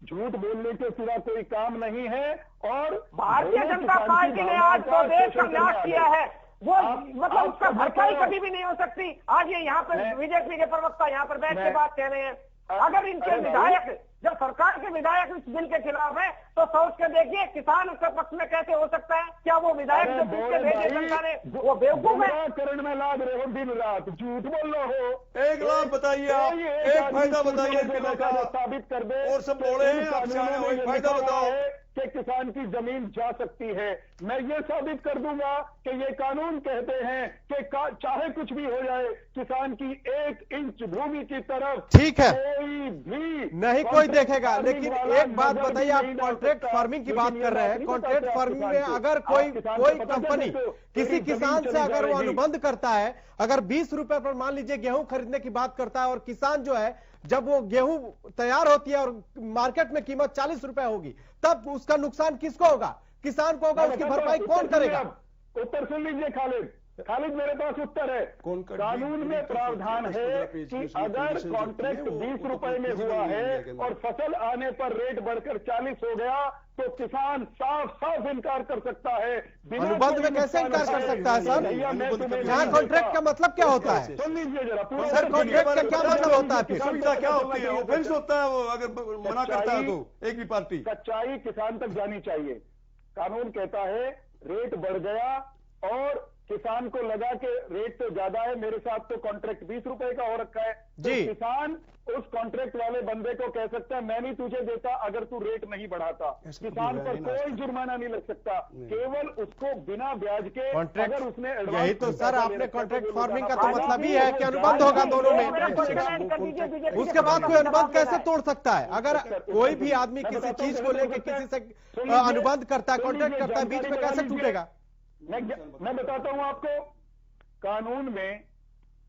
झूठ बोलने के सिवा कोई काम नहीं है, और भारतीय जनता पार्टी ने आज तो देश का न्यास किया है, वो मतलब उसका भरपाई कभी भी नहीं हो सकती। आज ये यहाँ पर बीजेपी के प्रवक्ता यहाँ पर बैठ के बात कह रहे हैं। अगर इनके विधायक, जब सरकार के विधायक इस बिल के खिलाफ है तो सोच के देखिए किसान उसके पक्ष में कैसे हो सकता है। क्या वो विधायक जो बीच के भेजे जनता ने वो बेवकूफ है? करण में लाग रहे हो, दिन रात झूठ बोल रहे हो। एक लाभ बताइए आप, एक फायदा बताइए बिलों का, साबित कर दे। और सब बोले हैं आपसे, एक फायदा बताओ कि किसान की जमीन जा सकती है। मैं ये साबित कर दूंगा कि ये कानून कहते हैं कि चाहे कुछ भी हो जाए किसान की 1 इंच भूमि की तरफ ठीक है कोई भी नहीं कोई देखेगा। लेकिन एक बात बताइए, आप कॉन्ट्रैक्ट फार्मिंग की बात कर रहे हैं, कॉन्ट्रैक्ट फार्मिंग में अगर कोई कंपनी किसी किसान से अगर वो अनुबंध करता है, अगर 20 रुपए पर मान लीजिए गेहूं खरीदने की बात करता है, और किसान जो है जब वो गेहूं तैयार होती है और मार्केट में कीमत 40 रुपए होगी, तब उसका नुकसान किसको होगा? किसान को होगा। उसकी भरपाई कौन करेगा? उत्तर सुन लीजिए खालिद, मेरे पास उत्तर है। कानून में प्रावधान है कि अगर कॉन्ट्रैक्ट 20 रुपए में हुआ है और फसल आने पर रेट बढ़कर 40 हो गया तो किसान साफ इनकार कर सकता है। अनुबंध में कैसे इनकार कर सकता है सर? यहाँ कॉन्ट्रैक्ट का मतलब क्या होता है? सुन लीजिए जरा सर, कॉन्ट्रैक्ट का क्या मतलब होता है? फिर सुविधा क्या होती है? ऑफेंस होता है वो अगर मना करता है तो एक भी पार्टी। सच्चाई किसान तक जानी चाहिए। कानून कहता है रेट बढ़ गया और किसान को लगा कि रेट तो ज्यादा है, मेरे साथ तो कॉन्ट्रैक्ट 20 रुपए का हो रखा है, तो जी। किसान उस कॉन्ट्रैक्ट वाले बंदे को कह सकता है मैं नहीं तुझे देता अगर तू रेट नहीं बढ़ाता। किसान पर कोई जुर्माना नहीं लग सकता, केवल उसको बिना ब्याज के अगर उसने यही तो सर आपने कॉन्ट्रैक्ट फार्मिंग का तो मतलब ही है कि अनुबंध होगा दोनों में। उसके बाद कोई अनुबंध कैसे तोड़ सकता है? अगर कोई भी आदमी किसी चीज को लेकर किसी से अनुबंध करता है, कॉन्ट्रैक्ट करता है, बीच में कैसे टूटेगा? मैं बताता हूं आपको,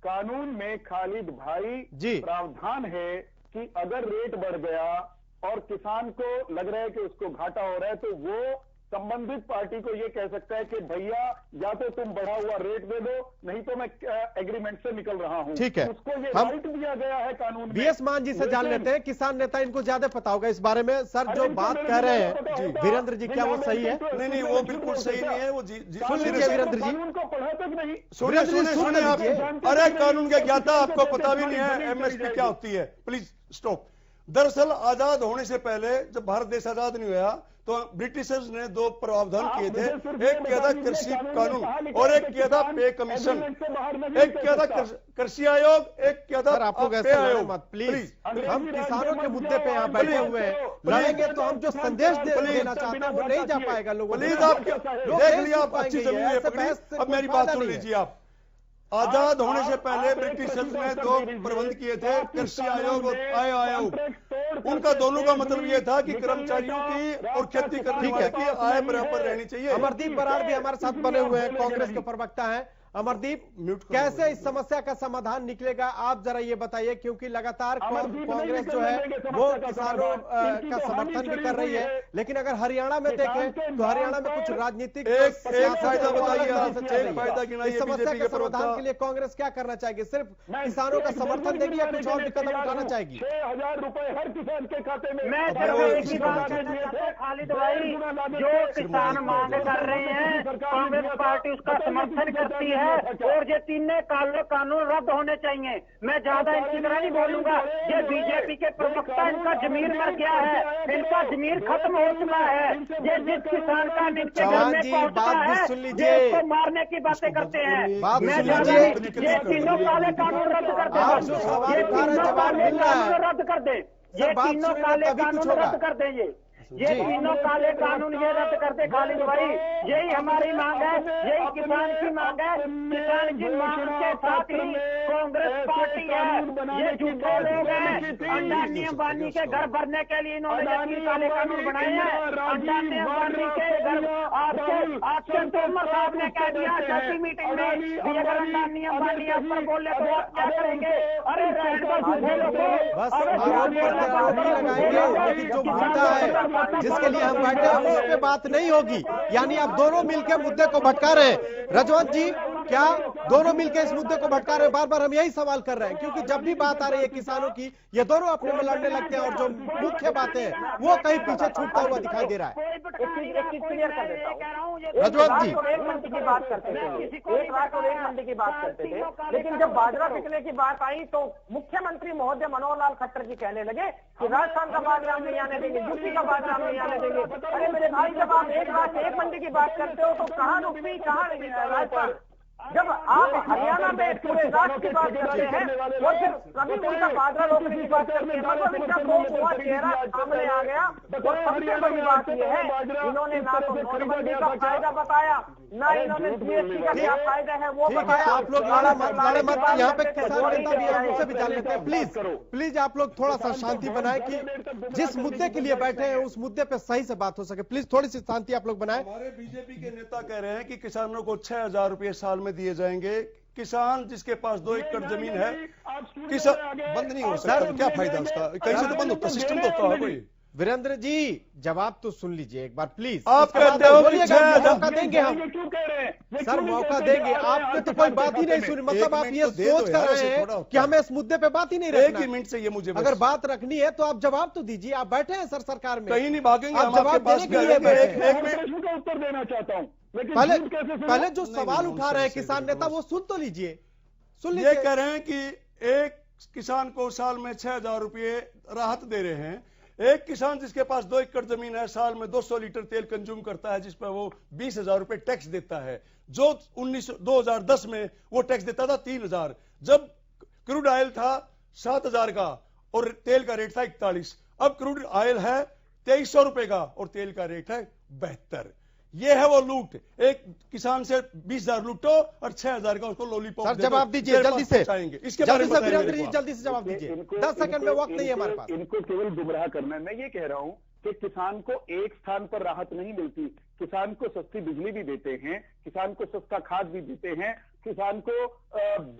कानून में खालिद भाई प्रावधान है कि अगर रेट बढ़ गया और किसान को लग रहा है कि उसको घाटा हो रहा है तो वो संबंधित पार्टी को ये कह सकता है कि भैया या तो तुम बढ़ा हुआ रेट दे दो, नहीं तो मैं एग्रीमेंट से निकल रहा हूं। ठीक है, उसको ये राइट दिया गया है कानून में। बीएस मान जी से जान लेते हैं, किसान नेता, इनको ज्यादा पता होगा इस बारे में। सर जो बात कह रहे हैं वीरेंद्र जी, क्या वो सही है? नहीं, वो बिल्कुल सही नहीं है। वो सुन लीजिए वीरेंद्र जी, उनको पढ़ा तक नहीं। सुनिए आप, अरे कानून का ज्ञाता, आपको पता भी नहीं है एमएसपी क्या होती है। Please stop. दरअसल आजाद होने से पहले जब भारत देश आजाद नहीं हुआ तो ब्रिटिशर्स ने दो प्रावधान किए थे, एक किया था कृषि कानून और एक किया था पे कमीशन, एक किया था कृषि आयोग, एक किया था आप लोग ऐसे मत प्लीज। हम किसानों के मुद्दे पे यहाँ बैठे हुए हैं, लड़ेंगे तो हम जो संदेश देना चाहते हैं वो नहीं जा पाएगा लोगों को। प्लीज आप देख लिया, आप अच्छी जमीन पकड़ी। अब मेरी बात सुन लीजिए आप। आजाद होने से पहले ब्रिटिशर्स ने दो प्रबंध किए थे, कृषि आयोग और आय आयोग। उनका दोनों का मतलब ये था कि कर्मचारियों की और खेती करने वाले की आय बराबर रहनी चाहिए। अमरदीप बराड़ भी हमारे साथ बने हुए हैं, कांग्रेस के प्रवक्ता हैं। अमरदीप, कैसे इस समस्या का समाधान निकलेगा आप जरा ये बताइए, क्योंकि लगातार कांग्रेस जो है वो किसानों का समर्थन भी कर रही है, लेकिन अगर हरियाणा में देखें तो हरियाणा में कुछ राजनीतिक एक फायदा बताइए, इस समस्या के समाधान के लिए कांग्रेस क्या करना चाहेगी? सिर्फ किसानों का समर्थन देगी या कुछ और भी कदम उठाना चाहेगी? 6,000 रुपए हर किसान के खाते में। मैं खालिद भाई, जो किसान मांग कर रहे हैं कांग्रेस पार्टी उसका समर्थन करती है और ये तीनों कानून रद्द होने चाहिए। मैं ज्यादा इनकी तरह नहीं बोलूंगा, ये बीजेपी के प्रवक्ता, इनका जमीर मर गया है, इनका जमीर खत्म हो चुका है। ये जिस किसान का नीचे घर में पहुंचता है ये उसको मारने की बातें करते हैं। मैं ये तीनों काले कानून रद्द कर दे, ये तीनों काले कानून रद्द कर दे, ये तीनों काले कानून रद्द कर दे, ये तीनों काले कानून ये रद्द कर दे खालिद भाई। यही हमारी मांग है, यही किसान की मांग है। किसान की मांग के साथ ही कांग्रेस पार्टी है, ये झूठे लोग हैं। अंबानी अंबानी के घर भरने के लिए इन्होंने ये काले कानून बनाए हैं। अंबानी अंबानी के घर आपके तोमर साहब ने कह दिया छठी मीटिंग में भी अगर अंबानी अंबानी इस पर बोले तो आप क्या करेंगे? अरे झूठे लोगों, लेकिन जो मुद्दा है जिसके लिए हम बैठे हैं उस पे बात नहीं होगी, यानी आप दोनों मिलकर मुद्दे को भटका रहे हैं। रजवंत जी, क्या दोनों मिलकर इस मुद्दे को भटका रहे हैं? बार बार हम यही सवाल कर रहे हैं, क्योंकि जब भी बात आ रही है किसानों की, ये दोनों अपने में लड़ने लगते हैं और जो मुख्य बातें हैं वो कहीं पीछे छूटता हुआ दिखाई दे रहा है। क्लियर कर देता हूँ, रजवंत जी, एक मंडी की बात करते थे, एक बात और एक मंडी की बात करते थे, लेकिन जब बाजरा बिकने की बात आई तो मुख्यमंत्री महोदय मनोहर लाल खट्टर जी कहने लगे कि राजस्थान का बाजरा हम नहीं आने देंगे, यूपी का बाजरा हम नहीं आने देंगे। अरे मेरे भाई, जब आप एक राष्ट्र एक मंडी की बात करते हो तो कहाँ यूपी, कहाँ राजस्थान? जब आप हरियाणा में पूरे राष्ट्र की बात करते हैं और फिर कभी उनका बाजरा रोकने की बात करते हैं, मतलब इनका हुआ चेहरा सामने आ गया। और सबसे बड़ी बात यह है, इन्होंने ना तो नोटबंदी का फायदा बताया, ना इन्होंने जीएसटी का क्या फायदा है वो बताया। आप लोग लड़े मत, यहाँ पे किसान नेता भी है, उनसे भी जान लेते हैं। प्लीज आप लोग थोड़ा सा शांति बनाए कि जिस मुद्दे के लिए बैठे हैं उस मुद्दे पे सही से बात हो सके। प्लीज थोड़ी सी शांति आप लोग बनाए। हमारे बीजेपी के नेता कह रहे हैं कि किसानों को 6,000 रुपए साल में दिए जाएंगे। किसान जिसके पास 2 एकड़ जमीन है, किसान बंद नहीं हो सकता, क्या फायदा उसका? कहीं से तो बंद होता, सिस्टम तो होता है कोई। वीरेंद्र जी, जवाब तो सुन लीजिए एक बार प्लीज। आप कहते हो कि मौका देंगे हम, सर मौका देंगे। आपने तो कोई बात ही नहीं सुनी, मतलब आप ये सोच कर रहे हैं कि हमें इस मुद्दे पे बात ही नहीं रखना। 1 मिनट से ये मुझे अगर बात रखनी है तो आप जवाब तो दीजिए। आप बैठे हैं सर सरकार में, कहीं नहीं भागेंगे, आप जवाब देने के लिए बैठे हैं। 1 मिनट का उत्तर देना चाहता हूँ। पहले जो सवाल उठा रहे हैं किसान नेता वो सुन तो लीजिए, सुन लीजिए। ये कह रहे हैं कि एक किसान को साल में 6,000 रुपए राहत दे रहे हैं, एक किसान जिसके पास 2 एकड़ जमीन है, साल में 200 लीटर तेल कंज्यूम करता है, जिस पर वो 20,000 रुपए टैक्स देता है, जो 2010 में वो टैक्स देता था 3,000, जब क्रूड ऑयल था 7,000 का और तेल का रेट था 41, अब क्रूड ऑयल है 2300 रुपए का और तेल का रेट है 72। ये है वो लूट, एक किसान से 20,000 लूटो और 6,000 का उसको लॉलीपॉप। सर जवाब दीजिए जल्दी से, इसके बारे में जल्दी से जवाब दीजिए, 10 सेकंड में वक्त नहीं है हमारे पास। इनको केवल गुमराह करना है। मैं ये कह रहा हूं कि किसान को एक स्थान पर राहत नहीं मिलती, किसान को सस्ती बिजली भी देते हैं, किसान को सस्ता खाद भी देते हैं, किसान को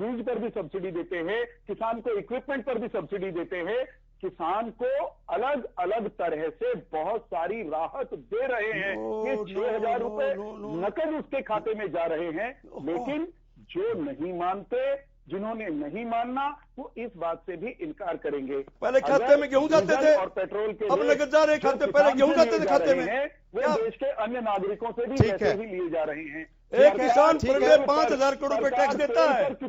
बीज पर भी सब्सिडी देते हैं, किसान को इक्विपमेंट पर भी सब्सिडी देते हैं, किसान को अलग अलग तरह से बहुत सारी राहत दे रहे हैं। ये 6,000 रुपए नकद उसके खाते में जा रहे हैं, लेकिन जो नहीं मानते, जिन्होंने नहीं मानना, वो इस बात से भी इनकार करेंगे। पहले खाते में गेहूं जाते थे और पेट्रोल के अब नकद जा रहे खाते, पहले गेहूं जाते थे खाते में, वो देश के अन्य नागरिकों से भी पैसे ही लिए जा रहे हैं। एक किसान 5,000 करोड़ रुपए टैक्स देता है। वक्त की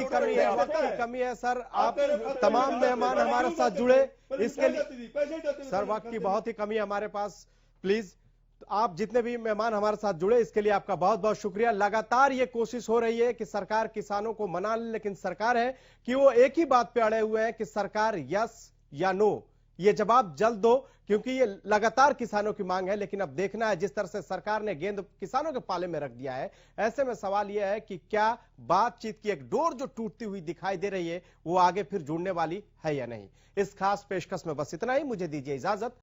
कमी है, वक्त की कमी है सर। आप तमाम मेहमान हमारे साथ जुड़े, इसके लिए सर वक्त की बहुत ही कमी है हमारे पास। प्लीज आप जितने भी मेहमान हमारे साथ जुड़े, इसके लिए आपका बहुत बहुत शुक्रिया। लगातार ये कोशिश हो रही है कि सरकार किसानों को मना ले, लेकिन सरकार है कि वो एक ही बात पे अड़े हुए हैं कि सरकार यस या नो, ये जवाब जल्द दो, क्योंकि ये लगातार किसानों की मांग है। लेकिन अब देखना है, जिस तरह से सरकार ने गेंद किसानों के पाले में रख दिया है, ऐसे में सवाल यह है कि क्या बातचीत की एक डोर जो टूटती हुई दिखाई दे रही है, वो आगे फिर जुड़ने वाली है या नहीं। इस खास पेशकश में बस इतना ही, मुझे दीजिए इजाजत।